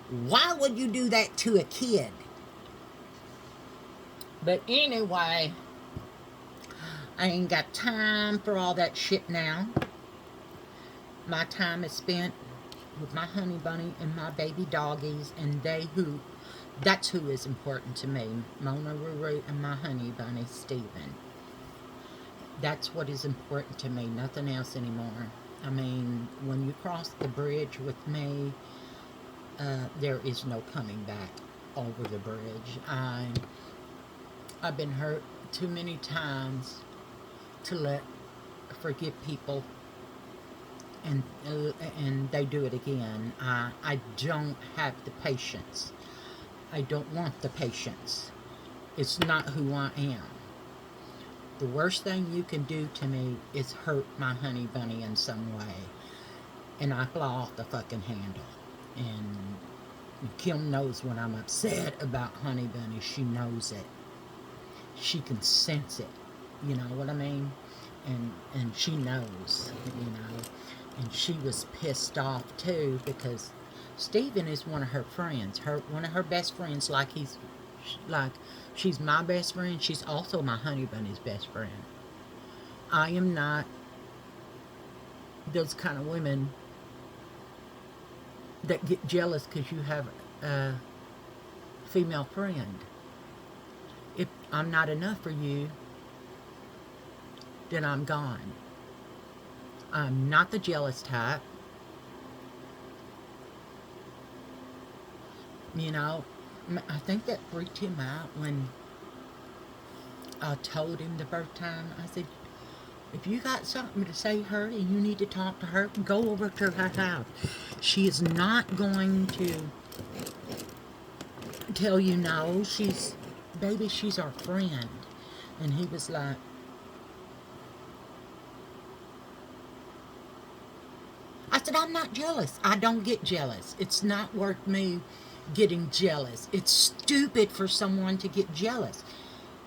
Why would you do that to a kid? But anyway, I ain't got time for all that shit now. My time is spent with my honey bunny and my baby doggies, and that's who is important to me. Mona Ruru and my honey bunny, Steven. That's what is important to me, nothing else anymore. I mean, when you cross the bridge with me, there is no coming back over the bridge. I've been hurt too many times to forgive people, and they do it again. I don't have the patience. I don't want the patience. It's not who I am. The worst thing you can do to me is hurt my honey bunny in some way, and I fly off the fucking handle. And Kim knows when I'm upset about honey bunny. She knows it. She can sense it. You know what I mean? and she knows, you know. And she was pissed off too because Steven is one of her friends, one of her best friends. Like she's my best friend. She's also my honey bunny's best friend. I am not those kind of women that get jealous because you have a female friend. If I'm not enough for you, then I'm gone. I'm not the jealous type. You know, I think that freaked him out when I told him the first time. I said, if you got something to say to her and you need to talk to her, go over to her house. She is not going to tell you no. Baby, she's our friend. And he was like, I said, I'm not jealous. I don't get jealous. It's not worth me getting jealous. It's stupid for someone to get jealous.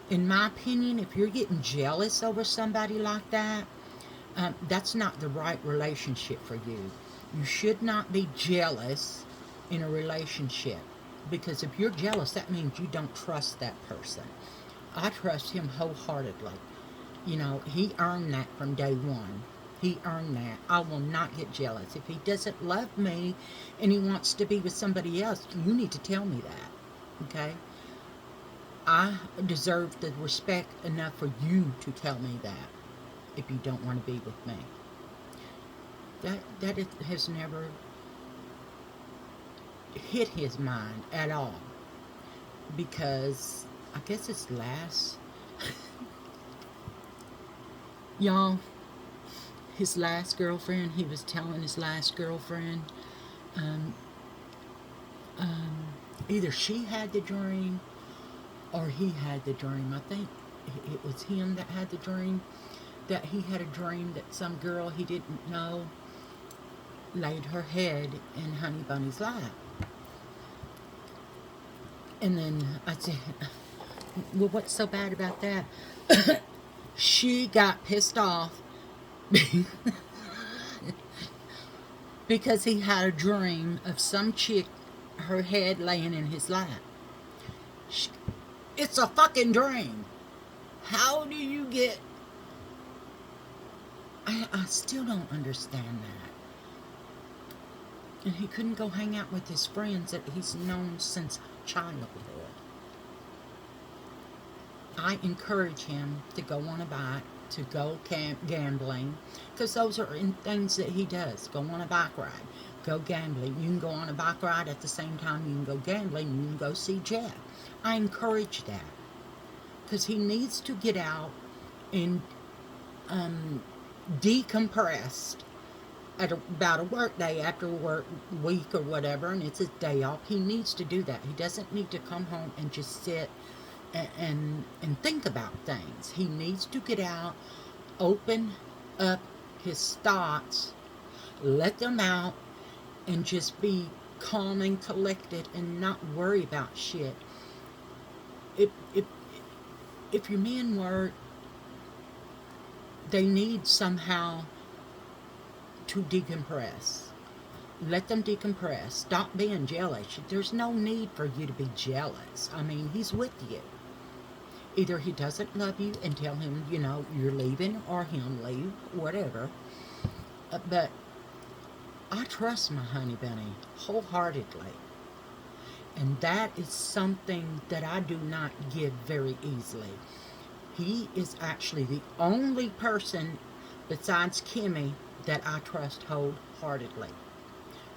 In my opinion, if you're getting jealous over somebody like that, that's not the right relationship for you. You should not be jealous in a relationship, because if you're jealous, that means you don't trust that person. I trust him wholeheartedly. You know, he earned that from day one. He earned that. I will not get jealous. If he doesn't love me and he wants to be with somebody else, you need to tell me that. Okay? I deserve the respect enough for you to tell me that if you don't want to be with me. That has never hit his mind at all. Because I guess it's y'all, his last girlfriend, he was telling his last girlfriend, um, either she had the dream or he had the dream. I think it was him that had the dream, that he had a dream that some girl he didn't know laid her head in Honey Bunny's lap. And then I said, well, what's so bad about that? She got pissed off because he had a dream of some chick, her head laying in his lap. It's a fucking dream. How do you get... I still don't understand that. And he couldn't go hang out with his friends that he's known since childhood. I encourage him to go on a bike, to go gambling, because those are things that he does. Go on a bike ride, go gambling. You can go on a bike ride at the same time you can go gambling, you can go see Jeff. I encourage that, because he needs to get out and decompress at about a work day, after a work week or whatever, and it's his day off. He needs to do that. He doesn't need to come home and just sit and think about things. He needs to get out, open up his thoughts, let them out, and just be calm and collected and not worry about shit. If your men work, they need somehow to decompress. Let them decompress. Stop being jealous. There's no need for you to be jealous. I mean, he's with you. Either he doesn't love you and tell him, you know, you're leaving, or him leave, whatever. But I trust my honey bunny wholeheartedly. And that is something that I do not give very easily. He is actually the only person besides Kimmy that I trust wholeheartedly.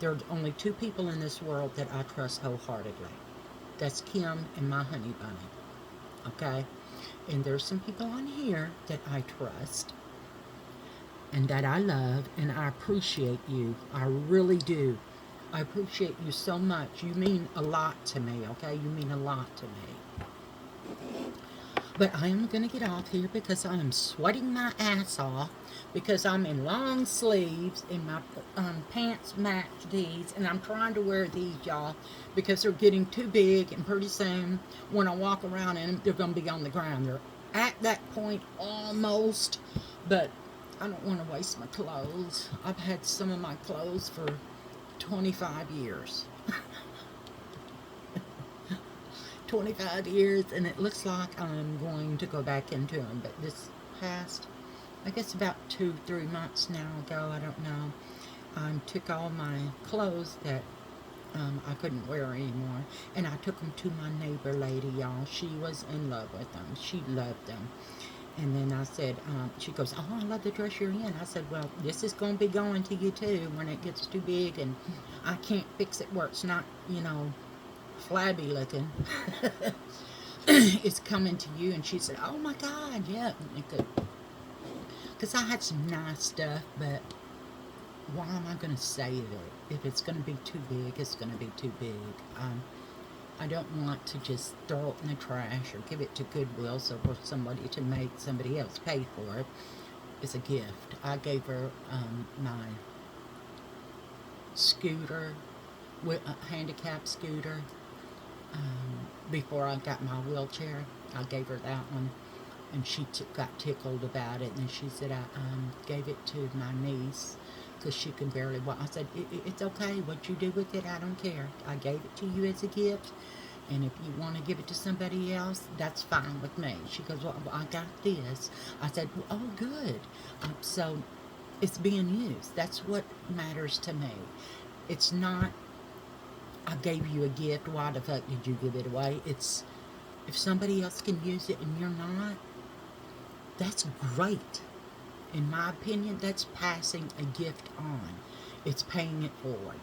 There are only two people in this world that I trust wholeheartedly. That's Kim and my honey bunny. Okay? And there's some people on here that I trust and that I love, and I appreciate you. I really do. I appreciate you so much. You mean a lot to me, okay? You mean a lot to me. But I am going to get off here because I am sweating my ass off, because I'm in long sleeves and my pants match these, and I'm trying to wear these, y'all, because they're getting too big, and pretty soon when I walk around in them, they're going to be on the ground. They're at that point almost, But I don't want to waste my clothes. I've had some of my clothes for 25 years. 25 years, and it looks like I'm going to go back into them. But this past, I guess about 2, 3 months now ago, I don't know, I took all my clothes that I couldn't wear anymore, and I took them to my neighbor lady, y'all. She was in love with them. She loved them. And then I said, she goes, oh, I love the dress you're in. I said, well, this is going to be going to you too when it gets too big and I can't fix it where it's not, flabby looking. It's coming to you. And she said, oh my God, yeah. Because I had some nice stuff, but why am I going to save it? If it's going to be too big, it's going to be too big. I don't want to just throw it in the trash or give it to Goodwill so for somebody to make somebody else pay for it. It's a gift. I gave her my scooter, a handicap scooter, before I got my wheelchair. I gave her that one, and she got tickled about it. And she said I gave it to my niece because she can barely walk. I said, it's okay. What you do with it, I don't care. I gave it to you as a gift, and if you want to give it to somebody else, that's fine with me. She goes, well, I got this. I said, oh, good. So it's being used. That's what matters to me. It's not, I gave you a gift. Why the fuck did you give it away? It's, if somebody else can use it and you're not, that's great. In my opinion, that's passing a gift on. It's paying it forward.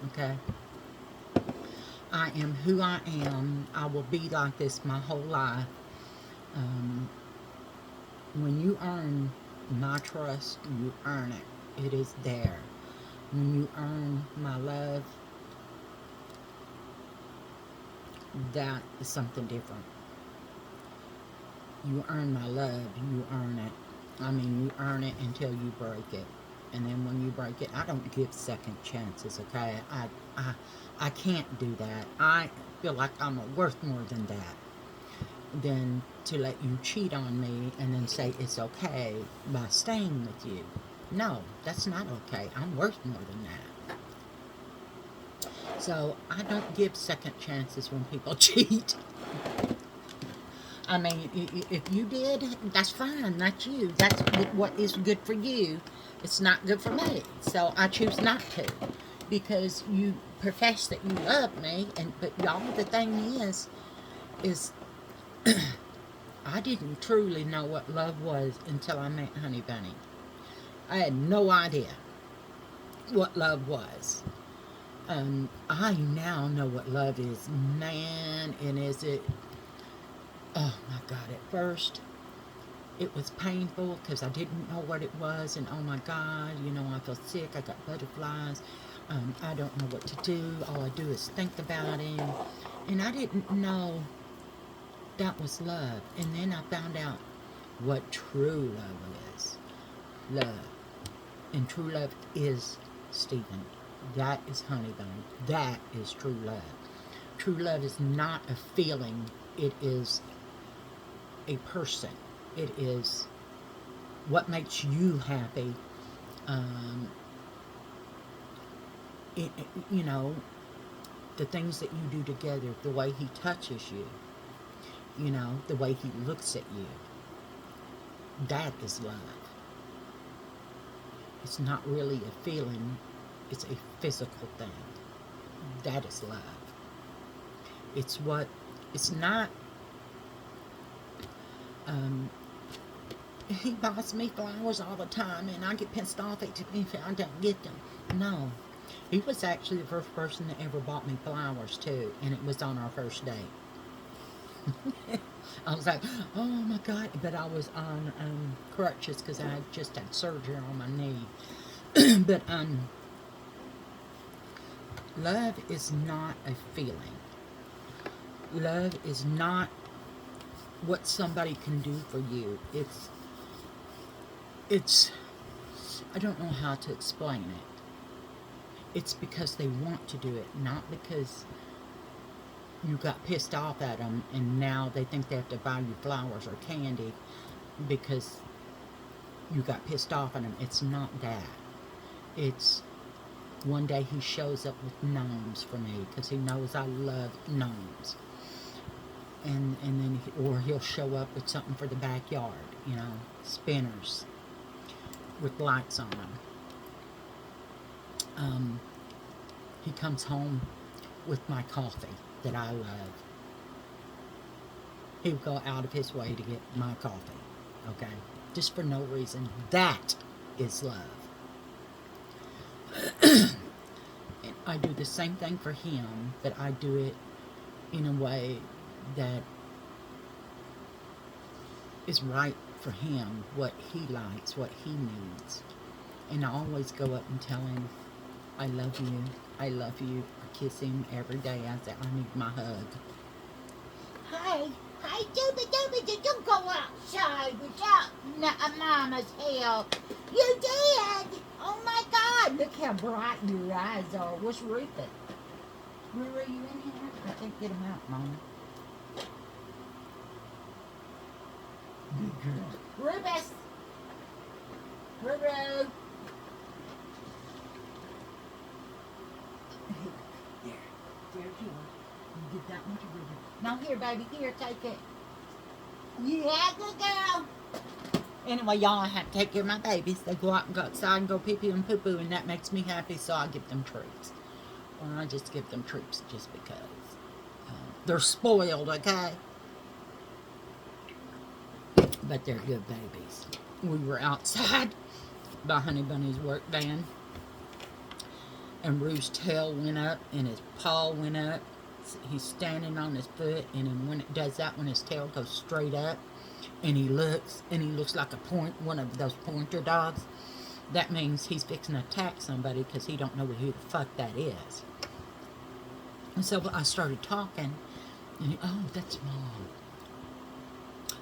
Okay? I am who I am. I will be like this my whole life. When you earn my trust, you earn it. It is there. When you earn my love, that is something different. You earn my love, you earn it. I mean, you earn it until you break it. And then when you break it, I don't give second chances, okay? I can't do that. I feel like I'm worth more than that. Than to let you cheat on me and then say it's okay by staying with you. No, that's not okay. I'm worth more than that. So I don't give second chances when people cheat. I mean, if you did, that's fine. That's you. That's what is good for you. It's not good for me. So I choose not to. Because you profess that you love me, but y'all, the thing is I didn't truly know what love was until I met Honey Bunny. I had no idea what love was. I now know what love is. Man, and is it... Oh my God, at first it was painful because I didn't know what it was, and oh my God, I feel sick, I got butterflies, I don't know what to do, all I do is think about him, and I didn't know that was love. And then I found out what true love is. Love. And true love is Stephen. That is Honey Bunny. That is true love. True love is not a feeling. It is a person. It is what makes you happy. The things that you do together, the way he touches you, the way he looks at you. That is love. It's not really a feeling, it's a physical thing. That is love. It's not, he buys me flowers all the time and I get pissed off if I don't get them. No. He was actually the first person that ever bought me flowers too, and it was on our first date. I was like, oh my God, but I was on crutches because I had just had surgery on my knee. But love is not a feeling. Love is not what somebody can do for you. It's I don't know how to explain it. It's because they want to do it, not because you got pissed off at them and now they think they have to buy you flowers or candy because you got pissed off at him. It's not that. It's one day he shows up with gnomes for me because he knows I love gnomes. And then, or he'll show up with something for the backyard, you know, spinners with lights on them. He comes home with my coffee that I love. He would go out of his way to get my coffee, okay? Just for no reason. That is love. And I do the same thing for him, but I do it in a way that is right for him, what he likes, what he needs. And I always go up and tell him, I love you, I love you. I kiss him every day. I say, I need my hug. Hey, Doobie, don't go outside without Mama's help. You did! Oh my God, look how bright your eyes are. What's Rupert? Ruru, you in here? I think get him out, Mama. Good girl. Rubus! Ruru! There you are. You get that one to Ruru. Now here, baby, here, take it. Yeah, good girl. Anyway, y'all, I have to take care of my babies. They go out and go outside and go pee-pee and poo-poo, and that makes me happy, so I give them treats. Or I just give them treats just because. They're spoiled, okay? But they're good babies. We were outside by Honey Bunny's work van, and Rue's tail went up, and his paw went up. He's standing on his foot, and then when it does that, when his tail goes straight up, and he looks like one of those pointer dogs, that means he's fixing to attack somebody because he don't know who the fuck that is. And so I started talking, and oh, that's Mom.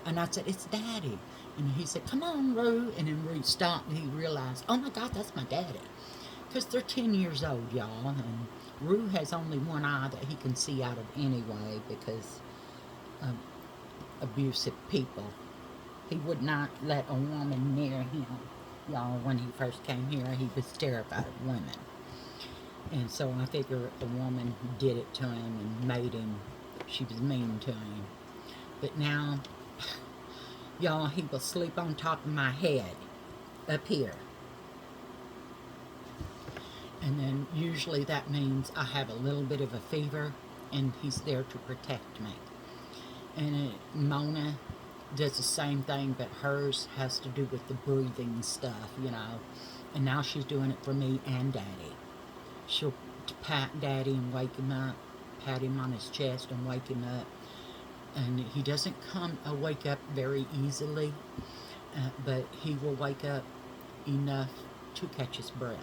And I said, it's Daddy. And he said, come on, Rue. And then Rue stopped, and he realized, oh my God, that's my daddy. Because they're 10 years old, y'all, and Rue has only one eye that he can see out of anyway because of abusive people. He would not let a woman near him. Y'all, when he first came here, he was terrified of women. And so I figure a woman did it to him and made him, she was mean to him. But now, y'all, he will sleep on top of my head, up here. And then usually that means I have a little bit of a fever, and he's there to protect me. And Mona does the same thing, but hers has to do with the breathing stuff, you know. And now she's doing it for me and Daddy. She'll pat Daddy and wake him up, pat him on his chest and wake him up. And he doesn't wake up very easily, but he will wake up enough to catch his breath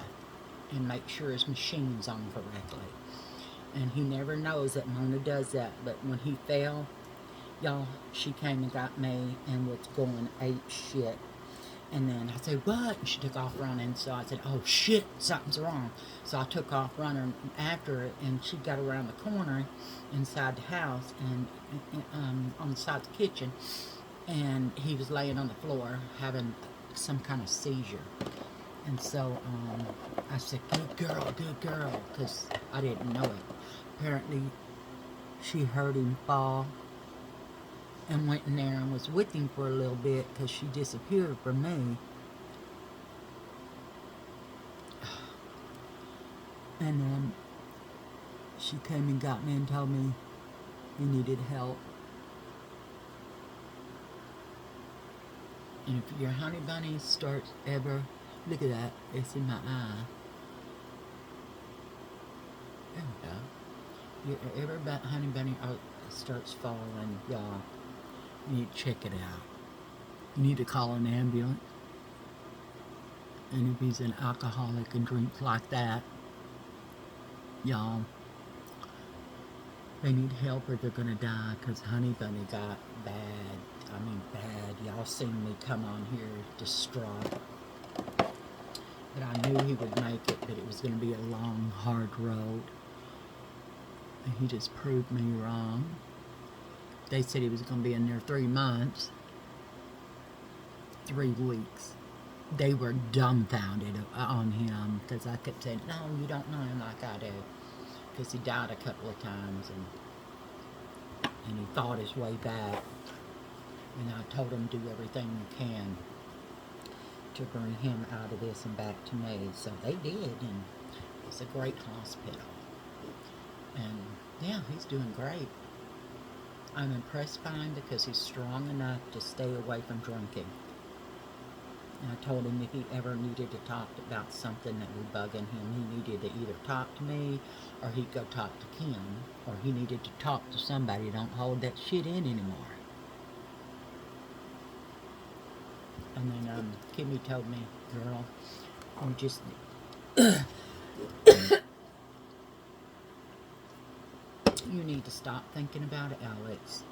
and make sure his machine's on correctly. And he never knows that Mona does that, but when he fell, y'all, she came and got me and was going ape shit. And then I said, what? And she took off running. So I said, oh shit, something's wrong. So I took off running after her, and she got around the corner inside the house and on the side of the kitchen. And he was laying on the floor having some kind of seizure. And so I said, good girl, because I didn't know it. Apparently, she heard him fall and went in there and was with him for a little bit because she disappeared from me. And then she came and got me and told me he needed help. And if your honey bunny starts ever, look at that, it's in my eye. There we go. Your ever honey bunny starts falling, y'all, you need to check it out. You need to call an ambulance. And if he's an alcoholic and drinks like that, y'all, they need help or they're gonna die, because Honey Bunny got bad. I mean bad. Y'all seen me come on here distraught. But I knew he would make it, but it was gonna be a long, hard road. And he just proved me wrong. They said he was gonna be in there 3 months. 3 weeks. they were dumbfounded on him because I kept saying, no, you don't know him like I do. Because he died a couple of times and he fought his way back. And I told him, do everything you can to bring him out of this and back to me. So they did, and it's a great hospital. And yeah, he's doing great. I'm impressed by him because he's strong enough to stay away from drinking. And I told him if he ever needed to talk about something that was bugging him, he needed to either talk to me or he'd go talk to Kim, or he needed to talk to somebody. Don't hold that shit in anymore. And then Kimmy told me, girl, you just you need to stop thinking about it, Alex.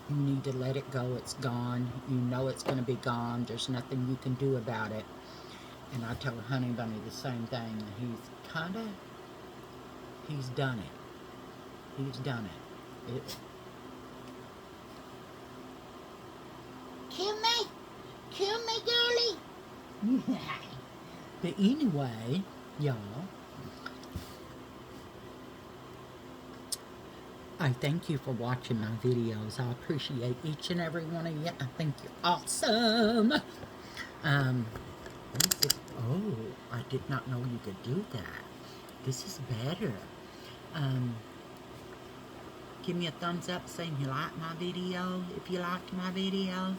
You need to let it go. It's gone. You know it's going to be gone. There's nothing you can do about it. And I told Honey Bunny the same thing. He's done it. He's done it. Kill me, girlie. But anyway, y'all, I thank you for watching my videos. I appreciate each and every one of you. I think you're awesome. Oh, I did not know you could do that. This is better. Give me a thumbs up saying you like my video. If you liked my video,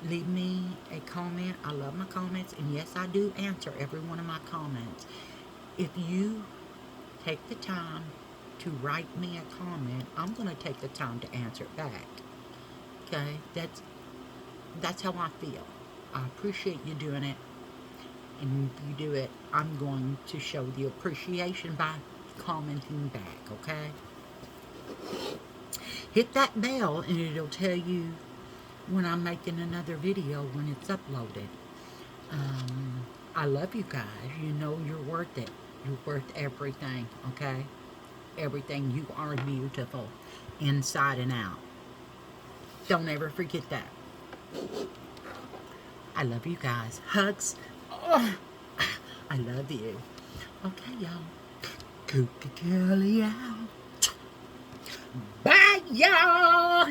leave me a comment. I love my comments, and yes, I do answer every one of my comments. If you take the time to write me a comment, I'm going to take the time to answer it back. Okay? That's how I feel. I appreciate you doing it. And if you do it, I'm going to show the appreciation by commenting back, okay? Hit that bell and it'll tell you when I'm making another video, when it's uploaded. I love you guys. You know you're worth it. You're worth everything, okay? Everything. You are beautiful inside and out. Don't ever forget that. I love you guys. Hugs. Oh, I love you. Okay, y'all. Cookie Kelly out. Bye, y'all.